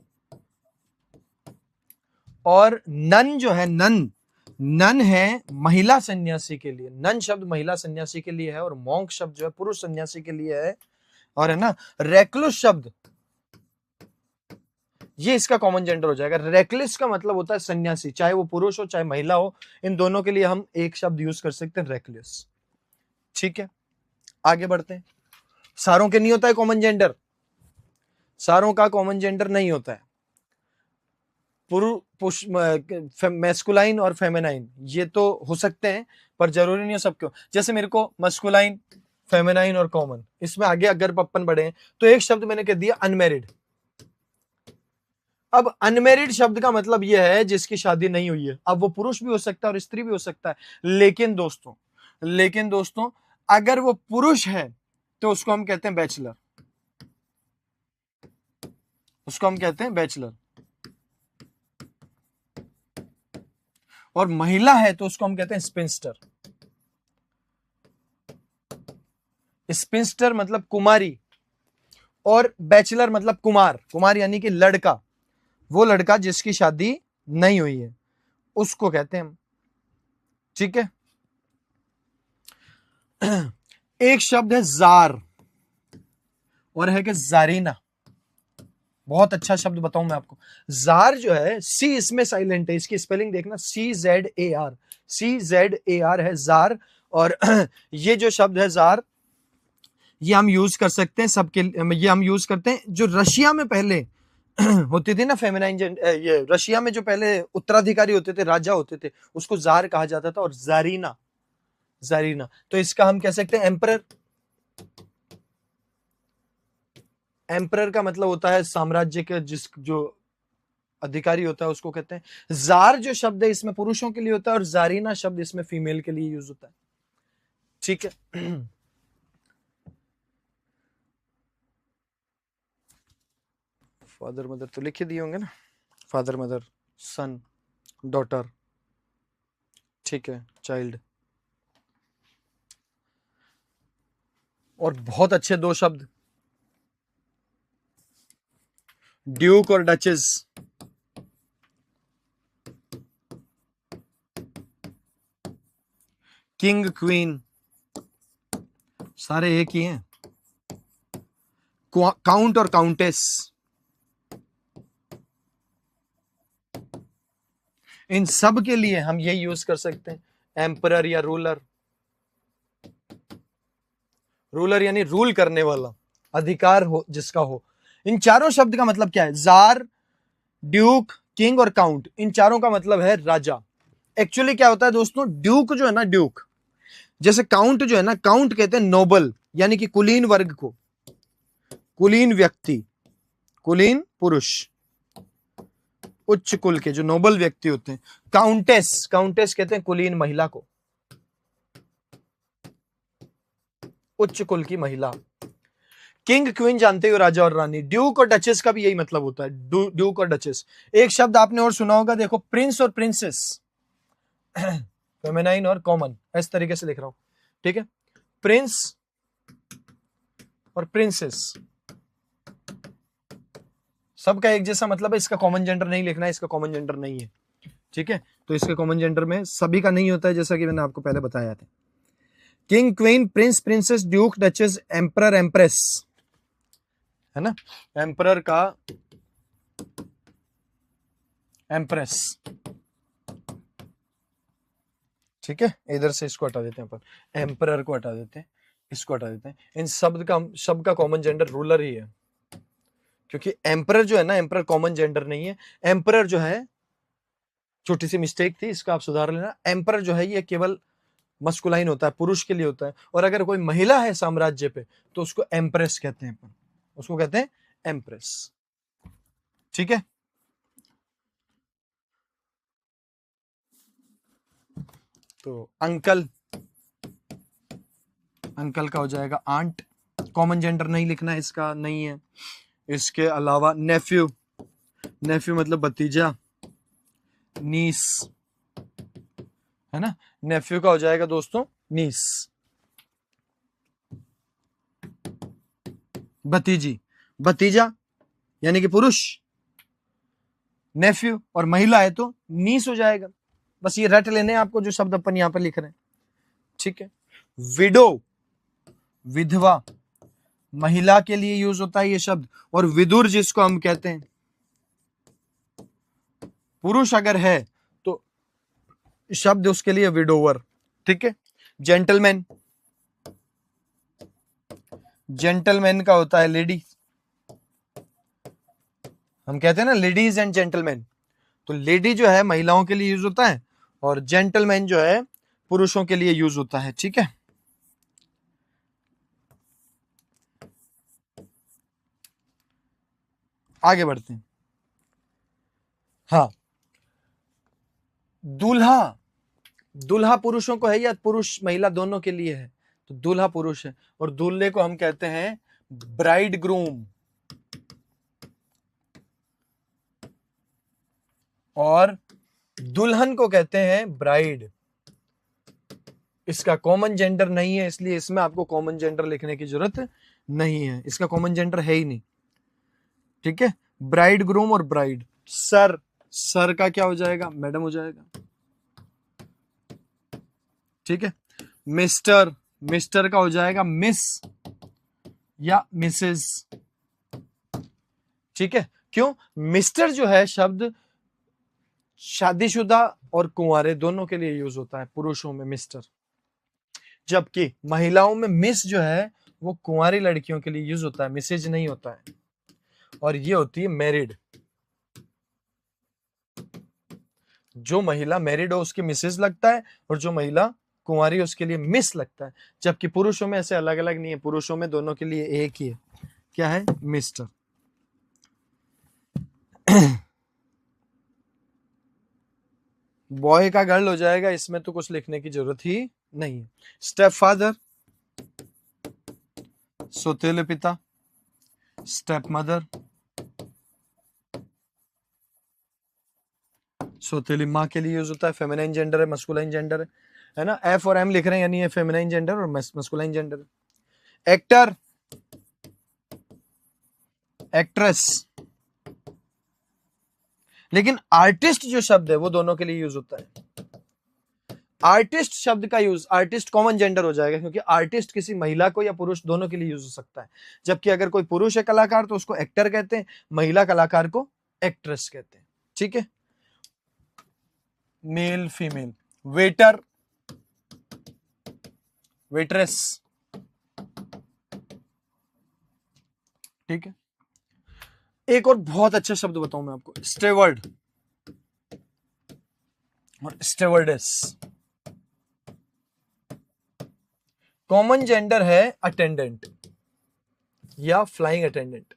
S1: और नन जो है, नन, नन है महिला सन्यासी के लिए, नन शब्द महिला सन्यासी के लिए है, और मॉन्क शब्द जो है पुरुष सन्यासी के लिए है, और है ना रेक्लुस शब्द, ये इसका कॉमन जेंडर हो जाएगा। रेक्लिस का मतलब होता है सन्यासी, चाहे वो पुरुष हो चाहे महिला हो, इन दोनों के लिए हम एक शब्द यूज कर सकते हैं रेक्लिस, ठीक है। आगे बढ़ते हैं। सारों के नहीं होता है कॉमन जेंडर, सारों का कॉमन जेंडर नहीं होता है, पुरुष मैस्कुलाइन और फेमिनाइन ये तो हो सकते हैं, पर जरूरी नहीं है सबको। जैसे मेरे को मस्कुलाइन, फेमिनाइन और कॉमन, इसमें आगे अगर अपन बढ़े तो एक शब्द मैंने कह दिया अनमैरिड। अब अनमैरिड शब्द का मतलब यह है जिसकी शादी नहीं हुई है, अब वो पुरुष भी हो सकता है और स्त्री भी हो सकता है, लेकिन दोस्तों, लेकिन दोस्तों अगर वो पुरुष है तो उसको हम कहते हैं बैचलर, उसको हम कहते हैं बैचलर, और महिला है तो उसको हम कहते हैं स्पिंस्टर। स्पिंस्टर मतलब कुमारी, और बैचलर मतलब कुमार, कुमार यानी कि लड़का, वो लड़का जिसकी शादी नहीं हुई है उसको कहते हैं हम। ठीक है। एक शब्द है जार और है कि जारीना। बहुत अच्छा शब्द बताऊं मैं आपको। जार जो है, सी इसमें साइलेंट है, इसकी स्पेलिंग देखना, CZAR, CZAR है जार। और ये जो शब्द है जार, ये हम यूज कर सकते हैं सबके, ये हम यूज करते हैं जो रशिया में पहले होती थी ना फेमिनाइन, ये रशिया में जो पहले उत्तराधिकारी होते थे, राजा होते थे, उसको जार कहा जाता था, और जारीना, जारीना। तो इसका हम कह सकते हैं एम्परर। एम्परर का मतलब होता है साम्राज्य के जिस जो अधिकारी होता है उसको कहते हैं। जार जो शब्द है इसमें पुरुषों के लिए होता है और जारीना शब्द इसमें फीमेल के लिए यूज होता है। ठीक है। फादर मदर तो लिख ही दिए होंगे ना, फादर मदर, सन, डॉटर, ठीक है, चाइल्ड। और बहुत अच्छे दो शब्द, ड्यूक और डचेस। किंग क्वीन सारे एक ही हैं। काउंट और काउंटेस, इन सब के लिए हम यही यूज कर सकते हैं, एम्परर या रूलर। रूलर यानी रूल करने वाला, अधिकार हो जिसका हो। इन चारों शब्द का मतलब क्या है? जार, ड्यूक, किंग और काउंट, इन चारों का मतलब है राजा। एक्चुअली क्या होता है दोस्तों, ड्यूक जो है ना, ड्यूक जैसे काउंट जो है ना, काउंट कहते हैं नोबल यानी कि कुलीन वर्ग को, कुलीन व्यक्ति, कुलीन पुरुष, उच्च कुल के जो नोबल व्यक्ति होते हैं। काउंटेस, काउंटेस कहते हैं कुलीन महिला को, उच्च कुल की महिला। किंग क्वीन जानते हो, राजा और रानी। ड्यूक और डचेस का भी यही मतलब होता है, ड्यूक और डचेस। एक शब्द आपने और सुना होगा, देखो, प्रिंस और प्रिंसेस, फेमिनाइन और कॉमन, इस तरीके से लिख रहा हूं। ठीक है, प्रिंस और प्रिंसेस सबका एक जैसा मतलब है, इसका कॉमन जेंडर नहीं लिखना है, इसका कॉमन जेंडर नहीं है। ठीक है, तो इसके कॉमन जेंडर में सभी का नहीं होता है, जैसा कि मैंने आपको पहले बताया था। King queen Prince princess Duke duchess emperor empress, है ना, एम्परर का एम्प्रेस। ठीक है, इधर से इसको हटा देते हैं अपन, एम्परर को हटा देते हैं, इसको हटा देते हैं। इन शब्द का कॉमन जेंडर रूलर ही है, क्योंकि एम्परर जो है ना, एम्परर कॉमन जेंडर नहीं है। एम्परर जो है, छोटी सी मिस्टेक थी, इसका आप सुधार लेना, एम्परर जो है ये केवल मस्कुलाइन होता है, पुरुष के लिए होता है। और अगर कोई महिला है साम्राज्य पे तो उसको एम्प्रेस कहते हैं, उसको कहते हैं एम्प्रेस। ठीक है, तो अंकल, अंकल का हो जाएगा आंट, कॉमन जेंडर नहीं लिखना है, इसका नहीं है। इसके अलावा नेफ्यू, नेफ्यू मतलब भतीजा, नीस, है ना, नेफ्यू का हो जाएगा दोस्तों नीस, भतीजी, भतीजा यानी कि पुरुष, नेफ्यू, और महिला है तो नीस हो जाएगा। बस ये रट लेने आपको जो शब्द अपन यहां पर लिख रहे हैं। ठीक है, विडो, विधवा, महिला के लिए यूज होता है ये शब्द। और विदुर जिसको हम कहते हैं, पुरुष अगर है तो शब्द उसके लिए विडोवर। ठीक है, जेंटलमैन, जेंटलमैन का होता है लेडी, हम कहते हैं ना लेडीज एंड जेंटलमैन, तो लेडी जो है महिलाओं के लिए यूज होता है और जेंटलमैन जो है पुरुषों के लिए यूज होता है। ठीक है, आगे बढ़ते हैं। हाँ, दूल्हा, दूल्हा पुरुषों को है या पुरुष महिला दोनों के लिए है? तो दूल्हा पुरुष है, और दूल्हे को हम कहते हैं ब्राइड ग्रूम, और दुल्हन को कहते हैं ब्राइड। इसका कॉमन जेंडर नहीं है, इसलिए इसमें आपको कॉमन जेंडर लिखने की जरूरत नहीं है, इसका कॉमन जेंडर है ही नहीं। ठीक है, ब्राइड ग्रूम और ब्राइड, सर, सर का क्या हो जाएगा, मैडम हो जाएगा। ठीक है, मिस्टर, मिस्टर का हो जाएगा मिस या मिसेस। ठीक है, क्यों, मिस्टर जो है शब्द शादीशुदा और कुंवारे दोनों के लिए यूज होता है, पुरुषों में मिस्टर, जबकि महिलाओं में मिस जो है वो कुंवारी लड़कियों के लिए यूज होता है, मिसेज नहीं होता है, और ये होती है मैरिड। जो महिला मैरिड हो उसकी मिसेज लगता है, और जो महिला कुंवारी उसके लिए मिस लगता है, जबकि पुरुषों में ऐसे अलग अलग नहीं है, पुरुषों में दोनों के लिए एक ही है, क्या है, मिस्टर। बॉय का गर्ल हो जाएगा, इसमें तो कुछ लिखने की जरूरत ही नहीं है। स्टेप फादर, सौतेले पिता, स्टेप मदर, सौतेली माँ के लिए यूज होता है, फेमिनाइन जेंडर है, मस्कुलाइन जेंडर है ना, एफ और एम लिख रहे हैं यानी ये फेमिनाइन जेंडर और मस्कुलाइन जेंडर है। एक्टर, एक्ट्रेस, लेकिन आर्टिस्ट जो शब्द है वो दोनों के लिए यूज होता है। आर्टिस्ट शब्द का यूज, आर्टिस्ट कॉमन जेंडर हो जाएगा, क्योंकि आर्टिस्ट किसी महिला को या पुरुष दोनों के लिए यूज हो सकता है, जबकि अगर कोई पुरुष है कलाकार तो उसको एक्टर कहते हैं, महिला कलाकार को एक्ट्रेस कहते हैं। ठीक है, मेल फीमेल, वेटर, वेट्रेस। ठीक है, एक और बहुत अच्छा शब्द बताऊं मैं आपको, स्टेवर्ड और स्टेवर्डेस। कॉमन जेंडर है अटेंडेंट या फ्लाइंग अटेंडेंट।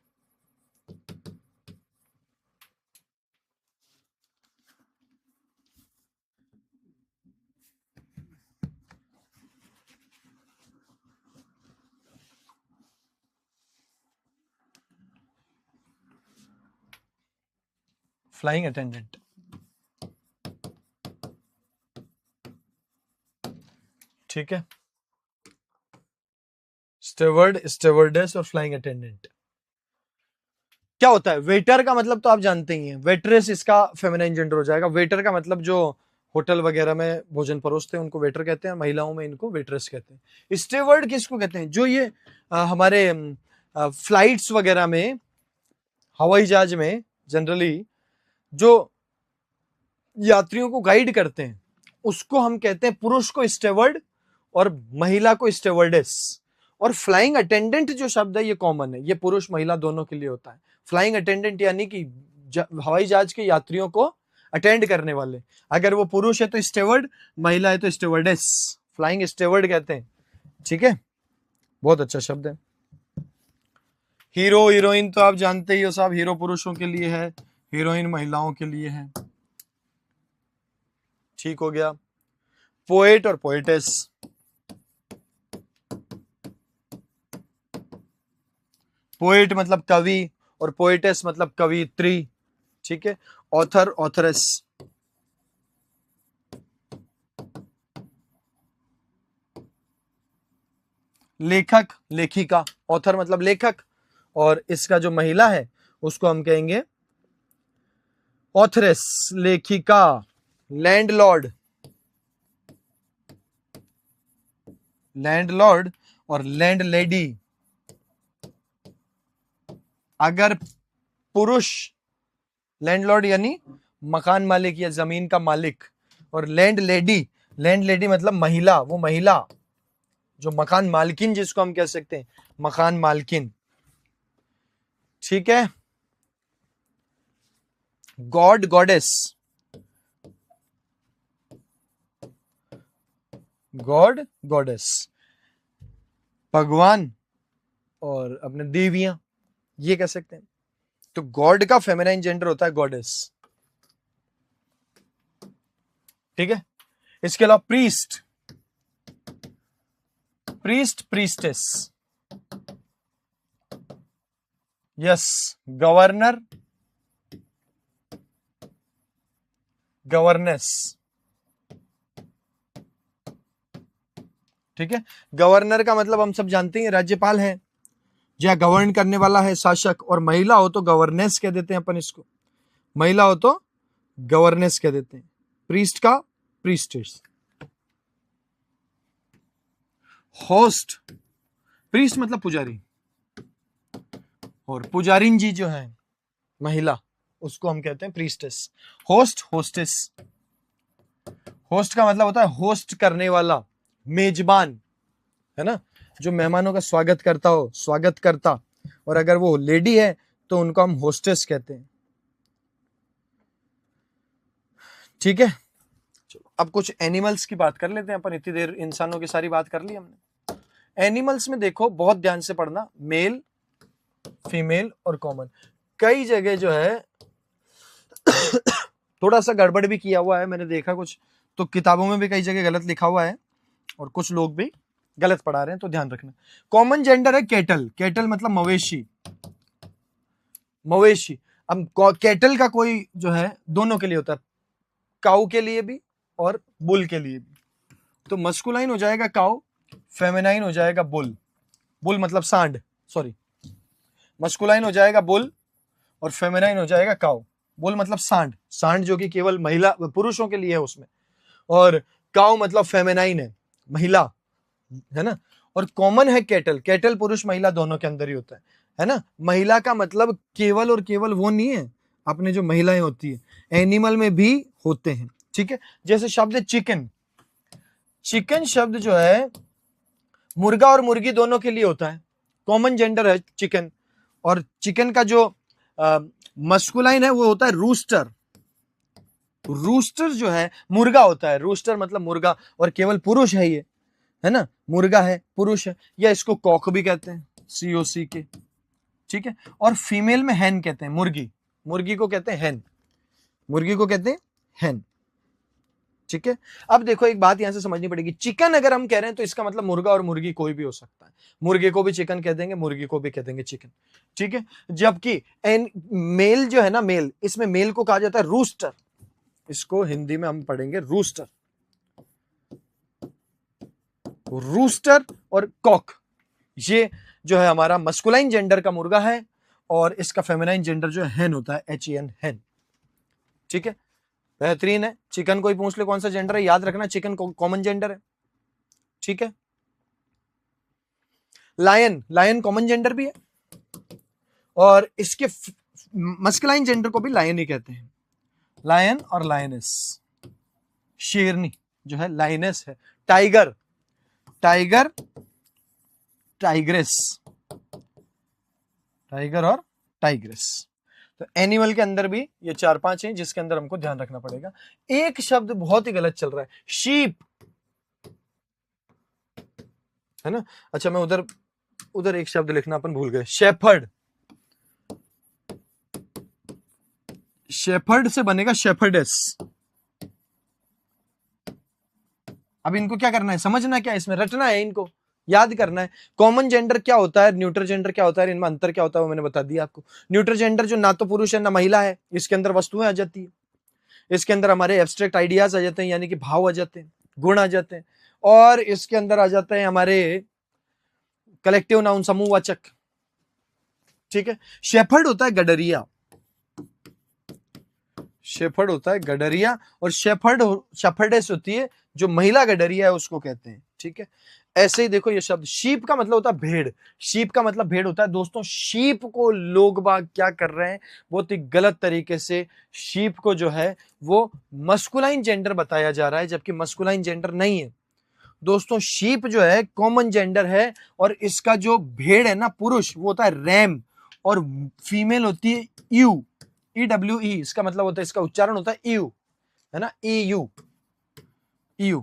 S1: Flying attendant. ठीक है, स्टेवर्ड, स्टेवर्डेस और फ्लाइंग अटेंडेंट। क्या होता है, वेटर का मतलब तो आप जानते ही हैं, वेट्रेस इसका फेमिनाइन जेंडर हो जाएगा। वेटर का मतलब जो होटल वगैरह में भोजन परोसते हैं उनको वेटर कहते हैं, महिलाओं में इनको वेट्रेस कहते हैं। स्टेवर्ड किसको कहते हैं, जो ये हमारे फ्लाइट्स वगैरह में, हवाई जहाज में जनरली जो यात्रियों को गाइड करते हैं उसको हम कहते हैं, पुरुष को स्टेवर्ड और महिला को स्टेवर्डेस। और फ्लाइंग अटेंडेंट जो शब्द है ये कॉमन है, ये पुरुष महिला दोनों के लिए होता है। फ्लाइंग अटेंडेंट यानी कि हवाई जहाज के यात्रियों को अटेंड करने वाले, अगर वो पुरुष है तो स्टेवर्ड, महिला है तो स्टेवर्डेस, फ्लाइंग स्टेवर्ड कहते हैं। ठीक है, बहुत अच्छा शब्द है। हीरो हीरोइन तो आप जानते ही हो साहब, हीरो पुरुषों के लिए है, हीरोइन महिलाओं के लिए है। ठीक हो गया। पोएट और पोएटेस, पोएट मतलब कवि और पोएटेस मतलब कवित्री। ठीक है, ऑथर, ऑथरेस। लेखक, लेखिका, ऑथर मतलब लेखक, और इसका जो महिला है उसको हम कहेंगे ऑथरेस, लेखिका। लैंडलॉर्ड, लैंडलॉर्ड और लैंडलेडी। अगर पुरुष लैंडलॉर्ड यानी मकान मालिक या जमीन का मालिक, और लैंडलेडी, लैंडलेडी मतलब महिला, वो महिला जो मकान मालकिन जिसको हम कह सकते हैं, मकान मालकिन। ठीक है, गॉड, गॉडेस, गॉड, गॉडेस, भगवान और अपने देवियां, ये कह सकते हैं। तो गॉड का फेमिनाइन जेंडर होता है गॉडेस। ठीक है, इसके अलावा priest, priest, priestess, yes, governor, governance. ठीक है, गवर्नर का मतलब हम सब जानते हैं राज्यपाल है, या गवर्न करने वाला है, शासक, और महिला हो तो गवर्नेस कह देते हैं अपन इसको, महिला हो तो गवर्नेस कह देते हैं। प्रीस्ट का प्रीस्टेस। होस्ट, प्रीस्ट मतलब पुजारी, और पुजारिन जी जो है महिला, उसको हम कहते हैं प्रीस्टेस। Host, hostess. होस्ट का मतलब होता है होस्ट करने वाला, मेजबान, है ना, जो मेहमानों का स्वागत करता हो, स्वागत करता। और अगर वो लेडी है तो उनको हम होस्टेस कहते हैं। ठीक है, चलो अब कुछ एनिमल्स की बात कर लेते हैं अपन। इतनी देर इंसानों की सारी बात कर ली हमने। एनिमल्स में देखो, बहुत ध्यान से पढ़ना, मेल, फीमेल और कॉमन। कई जगह जो है थोड़ा सा गड़बड़ भी किया हुआ है, मैंने देखा कुछ तो किताबों में भी कई जगह गलत लिखा हुआ है, और कुछ लोग भी गलत पढ़ा रहे हैं, तो ध्यान रखना। कॉमन जेंडर है कैटल। कैटल मतलब मवेशी, मवेशी। अब कैटल का कोई जो है दोनों के लिए होता है, काऊ के लिए भी और बुल के लिए भी। तो मस्कुलाइन हो जाएगा काऊ, फेमिनाइन हो जाएगा बुल। बुल मतलब सांड, सॉरी, मस्कुलाइन हो जाएगा बुल और फेमिनाइन हो जाएगा काऊ। बुल मतलब सांड, सांड जो कि केवल महिला पुरुषों के लिए है उसमें, और काऊ मतलब फेमिनाइन है, महिला, है ना। और कॉमन है कैटल। कैटल पुरुष महिला दोनों के अंदर ही होता है ना। महिला का मतलब केवल और केवल वो नहीं है, अपने जो महिलाएं होती है, एनिमल में भी होते हैं। ठीक है, जैसे शब्द चिकन। चिकन शब्द जो है मुर्गा और मुर्गी दोनों के लिए होता है, कॉमन जेंडर है चिकन। और चिकन का जो मस्कुलाइन है वो होता है रूस्टर। रूस्टर जो है मुर्गा होता है, रूस्टर मतलब मुर्गा, और केवल पुरुष है ये, है ना, मुर्गा है, पुरुष है, या इसको कॉक भी कहते हैं, COC के। ठीक है, और फीमेल में हैन कहते हैं, मुर्गी, मुर्गी को कहते हैं हैन, मुर्गी को कहते हैं हैन। ठीक है, अब देखो एक बात यहां से समझनी पड़ेगी, चिकन अगर हम कह रहे हैं तो इसका मतलब मुर्गा और मुर्गी कोई भी हो सकता है, मुर्गे को भी चिकन कह देंगे, मुर्गी को भी कह देंगे चिकन। ठीक है, जबकि मेल जो है ना, मेल, इसमें मेल को कहा जाता है रूस्टर, इसको हिंदी में हम पढ़ेंगे रूस्टर। रूस्टर और कॉक, ये जो है हमारा मस्कुलाइन जेंडर का मुर्गा है, और इसका फेमिनाइन जेंडर जो है हैन होता है, HEN, हैन। ठीक है, बेहतरीन है। चिकन कोई पूछ ले कौन सा जेंडर है, याद रखना चिकन कॉमन जेंडर है। ठीक है, लायन, लायन कॉमन जेंडर भी है, और इसके मस्कुलाइन जेंडर को भी लायन ही कहते हैं, लायन और लायनेस। शेरनी जो है लायनेस है। टाइगर, टाइगर, टाइग्रेस, टाइगर और टाइग्रेस। तो एनिमल के अंदर भी ये 4-5 हैं जिसके अंदर हमको ध्यान रखना पड़ेगा। एक शब्द बहुत ही गलत चल रहा है, शीप, है ना। अच्छा, मैं उधर एक शब्द लिखना अपन भूल गए, शेफर्ड। शेफर्ड से बनेगा शेफर्डेस। अब इनको क्या करना है, समझना क्या है, इसमें रटना है, इनको याद करना है। कॉमन जेंडर क्या होता है, न्यूट्रल जेंडर क्या होता है, इनमें अंतर क्या होता है वो मैंने बता दिया आपको। न्यूट्रल जेंडर जो ना तो पुरुष है ना महिला है, इसके अंदर वस्तुएं आ जाती है, इसके अंदर हमारे एब्स्ट्रैक्ट आइडियाज आ जाते हैं, यानी कि भाव आ जाते हैं, गुण आ जाते हैं, और इसके अंदर आ जाते हैं हमारे कलेक्टिव नाउन, समूहवाचक। ठीक है, शेफर्ड होता है गडरिया, शेफर्ड होता है गडरिया, और शेफर्डेस होती है जो महिला गडरिया है, उसको कहते हैं। ठीक है, ऐसे ही देखो ये शब्द शीप का मतलब होता है भेड़। शीप का मतलब भेड़ होता है। दोस्तों, शीप को लोग बाग क्या कर रहे हैं, बहुत ही गलत तरीके से शीप को जो है वो मस्कुलाइन जेंडर बताया जा रहा है, जबकि मस्कुलाइन जेंडर नहीं है। दोस्तों, शीप जो है कॉमन जेंडर है, और इसका जो भेड़ है ना पुरुष, वो होता है रैम, और फीमेल होती है यू, EWE, इसका मतलब होता है, इसका उच्चारण होता है यू, है ना, EU, EU।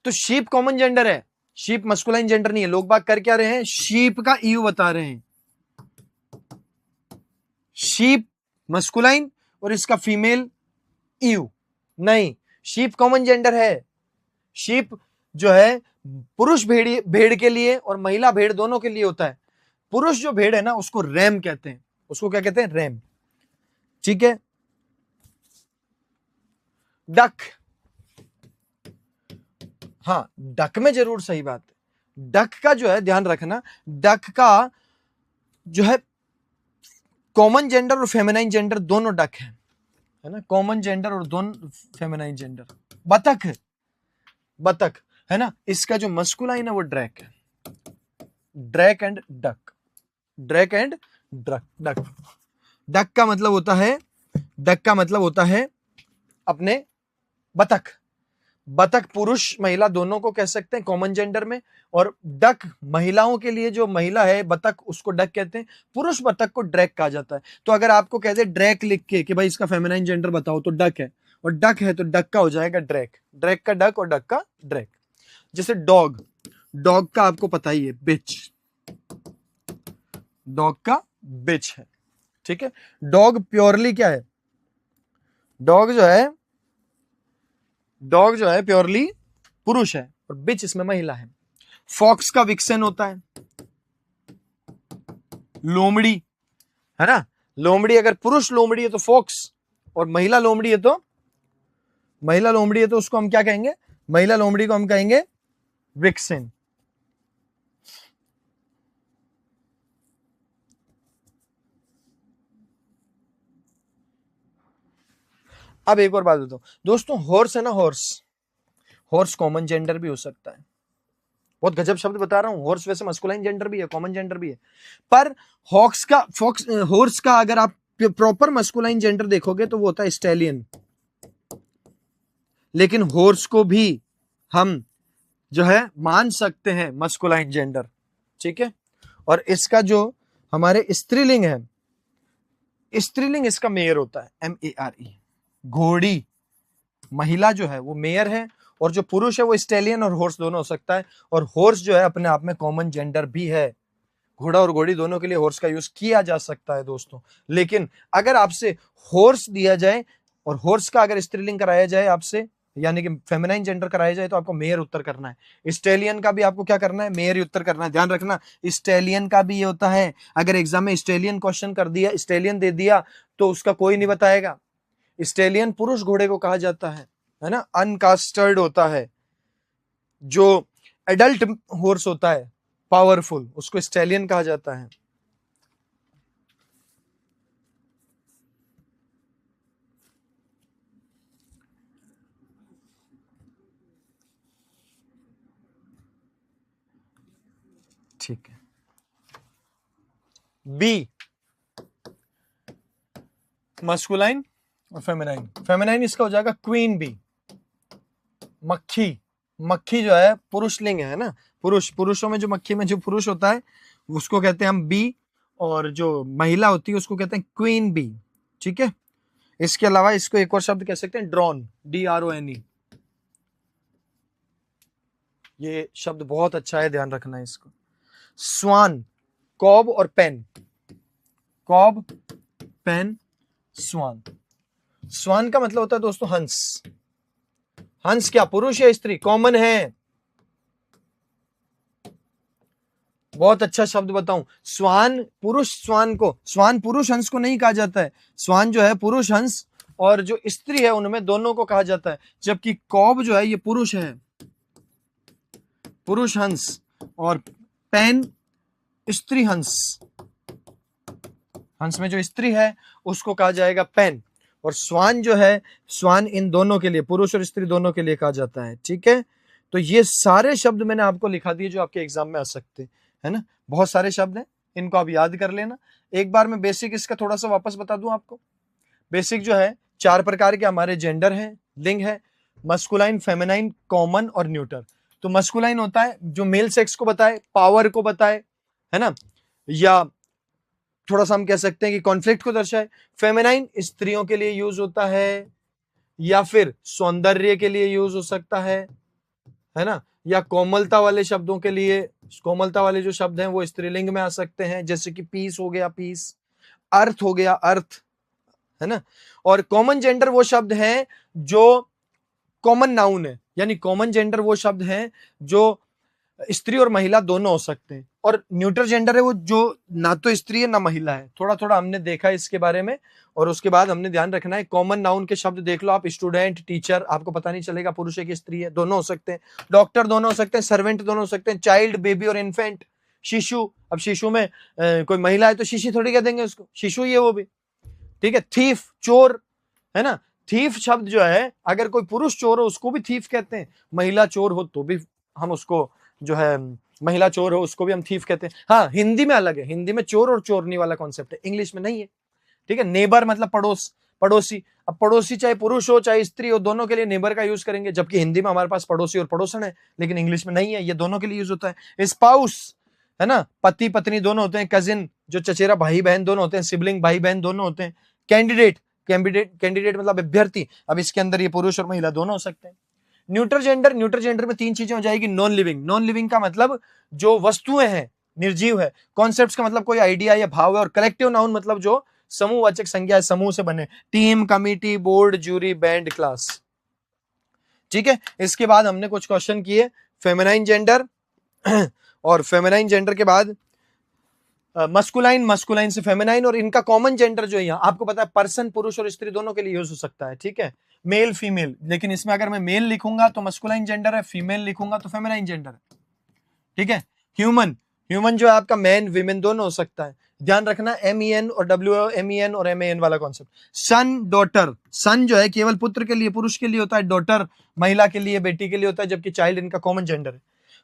S1: तो शीप कॉमन जेंडर है, शीप मस्कुलाइन जेंडर नहीं है। लोग बात कर क्या रहे हैं, शीप का EU बता रहे हैं, शीप मस्कुलाइन और इसका फीमेल EU। नहीं, शीप कॉमन जेंडर है। शीप जो है पुरुष भेड़ के लिए और महिला भेड़ दोनों के लिए होता है। पुरुष जो भेड़ है ना उसको रैम कहते हैं, उसको क्या कहते हैं, रैम। ठीक है, डक, हाँ डक में जरूर सही बात है, डक का जो है ध्यान रखना, डक का जो है कॉमन जेंडर और फेमिनाइन जेंडर दोनों डक है ना, कॉमन जेंडर और दोनों फेमिनाइन जेंडर। बतख, बतख है ना, इसका जो मस्कुलाइन है वो ड्रैक है, drake and duck, drake and duck. Duck, duck का मतलब होता है, डक का मतलब होता है अपने बतख। बतख पुरुष महिला दोनों को कह सकते हैं कॉमन जेंडर में, और डक महिलाओं के लिए, जो महिला है बतख उसको डक कहते हैं, पुरुष बतख को ड्रैक कहा जाता है। तो अगर आपको कहते हैं ड्रैक लिख के कि भाई इसका फेमिनाइन जेंडर बताओ, तो डक है, और डक है तो डक का हो जाएगा ड्रैक, ड्रैक का डक और डक का ड्रैक। जैसे डॉग, डॉग का आपको पता ही है बिच, डॉग का बिच है, ठीक है। डॉग प्योरली क्या है, डॉग जो है, डॉग जो है प्योरली पुरुष है, और बिच इसमें महिला है। फॉक्स का विक्सन होता है, लोमड़ी है ना, लोमड़ी अगर पुरुष लोमड़ी है तो फॉक्स, और महिला लोमड़ी है तो, महिला लोमड़ी है तो उसको हम क्या कहेंगे, महिला लोमड़ी को हम कहेंगे विक्सन। अब एक और बात बताओ दोस्तों, हॉर्स है ना, हॉर्स, हॉर्स कॉमन जेंडर भी हो सकता है। बहुत गजब शब्द बता रहा हूं, हॉर्स वैसे मस्कुलाइन जेंडर भी है, कॉमन जेंडर भी है, पर हॉक्स का, फॉक्स, हॉर्स का अगर आप प्रॉपर मस्कुलाइन जेंडर देखोगे तो वो होता है स्टैलियन। लेकिन हॉर्स को भी हम जो है मान सकते हैं मस्कुलाइन जेंडर, ठीक है। और इसका जो हमारे स्त्रीलिंग है, स्त्रीलिंग इसका मेयर होता है, MERE। घोड़ी महिला जो है वो मेयर है, और जो पुरुष है वो स्टैलियन और हॉर्स दोनों हो सकता है। और हॉर्स जो है अपने आप में कॉमन जेंडर भी है, घोड़ा और घोड़ी दोनों के लिए हॉर्स का यूज किया जा सकता है दोस्तों। लेकिन अगर आपसे हॉर्स दिया जाए और हॉर्स का अगर स्त्रीलिंग कराया जाए आपसे, यानी कि फेमिनाइन जेंडर कराया जाए, तो आपको मेयर उत्तर करना है। स्टैलियन का भी आपको क्या करना है, मेयर उत्तर करना है। ध्यान रखना, स्टैलियन का भी ये होता है, अगर एग्जाम में स्टैलियन क्वेश्चन कर दिया, स्टैलियन दे दिया, तो उसका कोई नहीं बताएगा। स्टैलियन पुरुष घोड़े को कहा जाता है ना, अनकास्टर्ड होता है। जो एडल्ट हॉर्स होता है पावरफुल, उसको स्टैलियन कहा जाता है। ठीक है, बी मस्कुलाइन और फेमिनाइन। फेमिनाइन इसका हो जाएगा क्वीन बी। मक्खी, मक्खी जो है पुरुष लिंग है ना, पुरुष, पुरुषों में जो मक्खी में जो पुरुष होता है उसको कहते हैं हम बी, और जो महिला होती है उसको कहते हैं क्वीन बी, ठीक है। इसके अलावा इसको एक और शब्द कह सकते हैं ड्रोन, DRONE। ये शब्द बहुत अच्छा है, ध्यान रखना है इसको। स्वान, कॉब और पेन, कॉब, पेन, स्वान। स्वान का मतलब होता है दोस्तों हंस। हंस क्या पुरुष या स्त्री, कॉमन है। बहुत अच्छा शब्द बताऊं, स्वान पुरुष, स्वान को, स्वान पुरुष हंस को नहीं कहा जाता है। स्वान जो है पुरुष हंस और जो स्त्री है उनमें दोनों को कहा जाता है। जबकि कॉब जो है ये पुरुष है, पुरुष हंस, और पेन स्त्री हंस, हंस में जो स्त्री है उसको कहा जाएगा पेन। और स्वान जो है, स्वान इन दोनों के लिए, पुरुष और स्त्री दोनों के लिए कहा जाता है, ठीक है। तो ये सारे शब्द मैंने आपको लिखा दिए जो आपके एग्जाम में आ सकते हैं, है ना। बहुत सारे शब्द हैं, इनको आप याद कर लेना। एक बार मैं बेसिक इसका थोड़ा सा वापस बता दूं आपको। बेसिक जो है 4 प्रकार के हमारे जेंडर हैं, लिंग है, मस्कुलाइन, फेमिनाइन, कॉमन और न्यूटर। तो मस्कुलाइन होता है जो मेल सेक्स को बताए, पावर को बताए, है ना, या थोड़ा सा हम कह सकते हैं कि कॉन्फ्लिक्ट को दर्शाए। फेमिनाइन स्त्रियों के लिए यूज होता है, या फिर सौंदर्य के लिए यूज हो सकता है ना, या कोमलता वाले शब्दों के लिए, कोमलता वाले जो शब्द हैं वो स्त्रीलिंग में आ सकते हैं, जैसे कि पीस हो गया, पीस, अर्थ हो गया, अर्थ, है ना। और कॉमन जेंडर वो शब्द हैं जो कॉमन नाउन है, यानी कॉमन जेंडर वो शब्द हैं जो स्त्री और महिला दोनों हो सकते हैं। और न्यूट्रल जेंडर है वो जो ना तो स्त्री है ना महिला है, थोड़ा थोड़ा हमने देखा है इसके बारे में। और उसके बाद हमने ध्यान रखना है, कॉमन नाउन के शब्द देख लो आप, स्टूडेंट, टीचर, आपको पता नहीं चलेगा पुरुष है कि स्त्री है, दोनों हो सकते हैं। डॉक्टर दोनों हो सकते हैं, सर्वेंट दोनों हो सकते हैं, चाइल्ड, बेबी और इन्फेंट, शिशु। अब शिशु में कोई महिला है तो शिशु थोड़ी कह देंगे उसको, शिशु ही है वो भी, ठीक है। थीफ, चोर, है ना। थीफ शब्द जो है, अगर कोई पुरुष चोर हो उसको भी थीफ कहते हैं, महिला चोर हो तो भी हम उसको जो है, महिला चोर हो उसको भी हम थीफ कहते हैं। हाँ, हिंदी में अलग है, हिंदी में चोर और चोरनी वाला कॉन्सेप्ट है, इंग्लिश में नहीं है, ठीक है। नेबर मतलब पड़ोस, पड़ोसी। अब पड़ोसी चाहे पुरुष हो चाहे स्त्री हो, दोनों के लिए नेबर का यूज करेंगे, जबकि हिंदी में हमारे पास पड़ोसी और पड़ोसन है, लेकिन इंग्लिश में नहीं है, ये दोनों के लिए यूज होता है। स्पाउस, है ना, पति पत्नी दोनों होते हैं। कजिन, जो चचेरा भाई बहन दोनों होते हैं। सिबलिंग, भाई बहन दोनों होते हैं। कैंडिडेट, कैंडिडेट मतलब अभ्यर्थी, अब इसके अंदर ये पुरुष और महिला दोनों हो सकते हैं। न्यूट्रल जेंडर, न्यूट्रल जेंडर में तीन चीजें हो जाएगी। नॉन लिविंग, नॉन लिविंग का मतलब जो वस्तुएं हैं, निर्जीव है। कॉन्सेप्ट्स का मतलब कोई आइडिया या भाव है। और कलेक्टिव नाउन मतलब जो समूहवाचक संज्ञा है, समूह से बने, team, committee, board, jury, band, class, ठीक है। इसके बाद हमने कुछ क्वेश्चन किए फेमिनाइन जेंडर, और फेमिनाइन जेंडर के बाद मस्कुलाइन, मस्कुलाइन से फेमिनाइन, और इनका कॉमन जेंडर जो है यहाँ आपको पता है, पर्सन, पुरुष और स्त्री दोनों के लिए यूज हो सकता है, ठीक है। मेल, फीमेल, लेकिन इसमें अगर मैं मेल लिखूंगा तो मस्कुलाइन जेंडर है, फीमेल लिखूंगा तो फेमिनाइन जेंडर है, ठीक है। ह्यूमन, ह्यूमन जो है आपका मैन, विमेन दोनों हो सकता है। ध्यान रखना, MEN और WMEN और MAN वाला कॉन्सेप्ट। सन, डॉटर, सन जो है केवल पुत्र के लिए, पुरुष के लिए होता है। डॉटर महिला के लिए, बेटी के लिए होता है, जबकि चाइल्ड इनका कॉमन जेंडर है।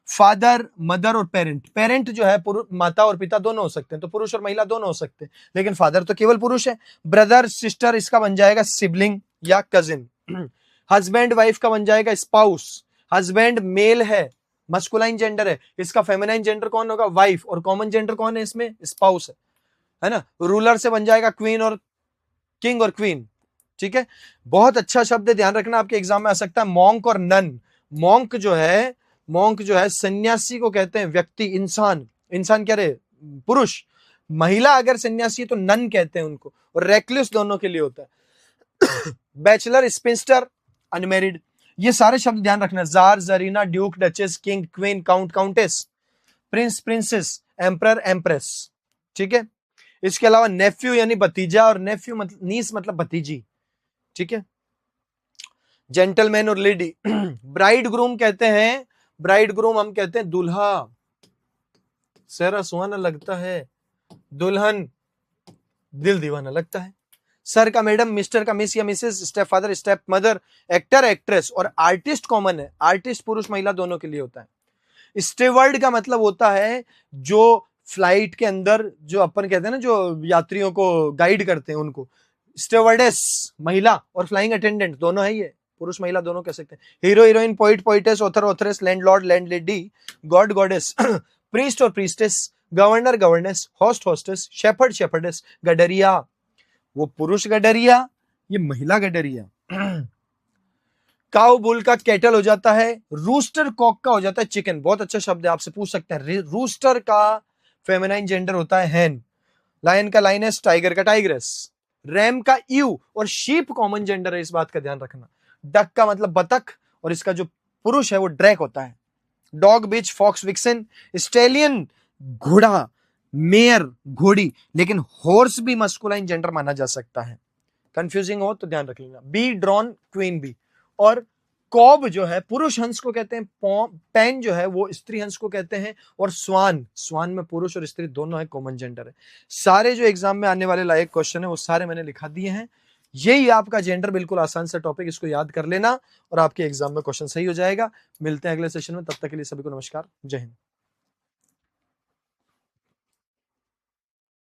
S1: फादर, मदर और पेरेंट, पेरेंट जो है माता और पिता दोनों हो सकते हैं, तो पुरुष और महिला दोनों हो सकते हैं, लेकिन फादर तो केवल पुरुष है। ब्रदर, सिस्टर, इसका बन जाएगा सिबलिंग या कजिन। हस्बैंड, वाइफ का बन जाएगा स्पाउस। हस्बैंड मेल है, मस्कुलाइन जेंडर है, इसका फेमिनाइन जेंडर कौन होगा, वाइफ, और कॉमन जेंडर कौन है इसमें, स्पाउस है ना। रूलर से बन जाएगा क्वीन और किंग और क्वीन, ठीक है। बहुत अच्छा शब्द है, ध्यान रखना, आपके एग्जाम में आ सकता है। मॉन्क और नन, मॉन्क जो है, मॉन्क जो है सन्यासी को कहते हैं, व्यक्ति, इंसान, इंसान क्या रहे, पुरुष। महिला अगर सन्यासी है तो नन कहते हैं उनको। और रेकलेस दोनों के लिए होता है। बैचलर, स्पिंस्टर, अनमेरिड, ये सारे शब्द ध्यान रखना। Jar, Zarina, Duke, duchess, king, queen, count, countess, Prince, princess, emperor, empress, ठीक है। इसके अलावा नेफ्यू यानी भतीजा, और नेफ्यू मतलब नीस मतलब भतीजी, ठीक है। जेंटलमैन और लेडी। ब्राइड ग्रूम कहते हैं, ब्राइड ग्रूम हम कहते हैं दूल्हा, सेहरा सुहाना लगता है, दुल्हन दिल दीवाना लगता है। सर का मैडम, मिस्टर का मिस या Mrs, step father, step mother, actor, actress, और आर्टिस्ट कॉमन है, आर्टिस्ट पुरुष महिला दोनों के लिए होता है। स्टेवर्ड का मतलब होता है जो फ्लाइट के अंदर जो अपन कहते हैं ना, जो यात्रियों को गाइड करते हैं उनको। स्टेवर्डेस महिला, और फ्लाइंग अटेंडेंट दोनों है, ये पुरुष महिला दोनों कह सकते हैं। Hero, heroine, poet, poetess, author, authoress, landlord, landlady, god, goddess, priest और priestess, governor, governess, host, hostess, shepherd, shepherdess, गडरिया, वो पुरुष गडरिया, ये महिला गडरिया। काउ बुल का कैटल हो जाता है। रूस्टर कॉक का हो जाता है चिकन। बहुत अच्छा शब्द है, आपसे पूछ सकते हैं। रूस्टर का फेमिनाइन जेंडर होता है हैन। लायन का लाइनेस, टाइगर का टाइग्रेस, रैम का ईव, और शीप कॉमन जेंडर है, इस बात का ध्यान रखना। डक का मतलब बतख, और इसका जो पुरुष है वो ड्रैक होता है। डॉग, बिच, फॉक्स, विक्सन, स्टेलियन घोड़ा, मेयर घोड़ी, लेकिन हॉर्स भी मस्कुलाइन जेंडर माना जा सकता है। कंफ्यूजिंग हो तो ध्यान रख लेना। बी, ड्रॉन, क्वीन बी, और कॉब जो है पुरुष हंस को कहते हैं, पेन जो है वो स्त्री हंस को कहते हैं, और स्वान, स्वान में पुरुष और स्त्री दोनों है, कॉमन जेंडर है। सारे जो एग्जाम में आने वाले लायक क्वेश्चन है वो सारे मैंने लिखा दिए हैं। यही आपका जेंडर, बिल्कुल आसान सा टॉपिक, इसको याद कर लेना और आपके एग्जाम में क्वेश्चन सही हो जाएगा। मिलते हैं अगले सेशन में, तब तक के लिए सभी को नमस्कार, जय हिंद।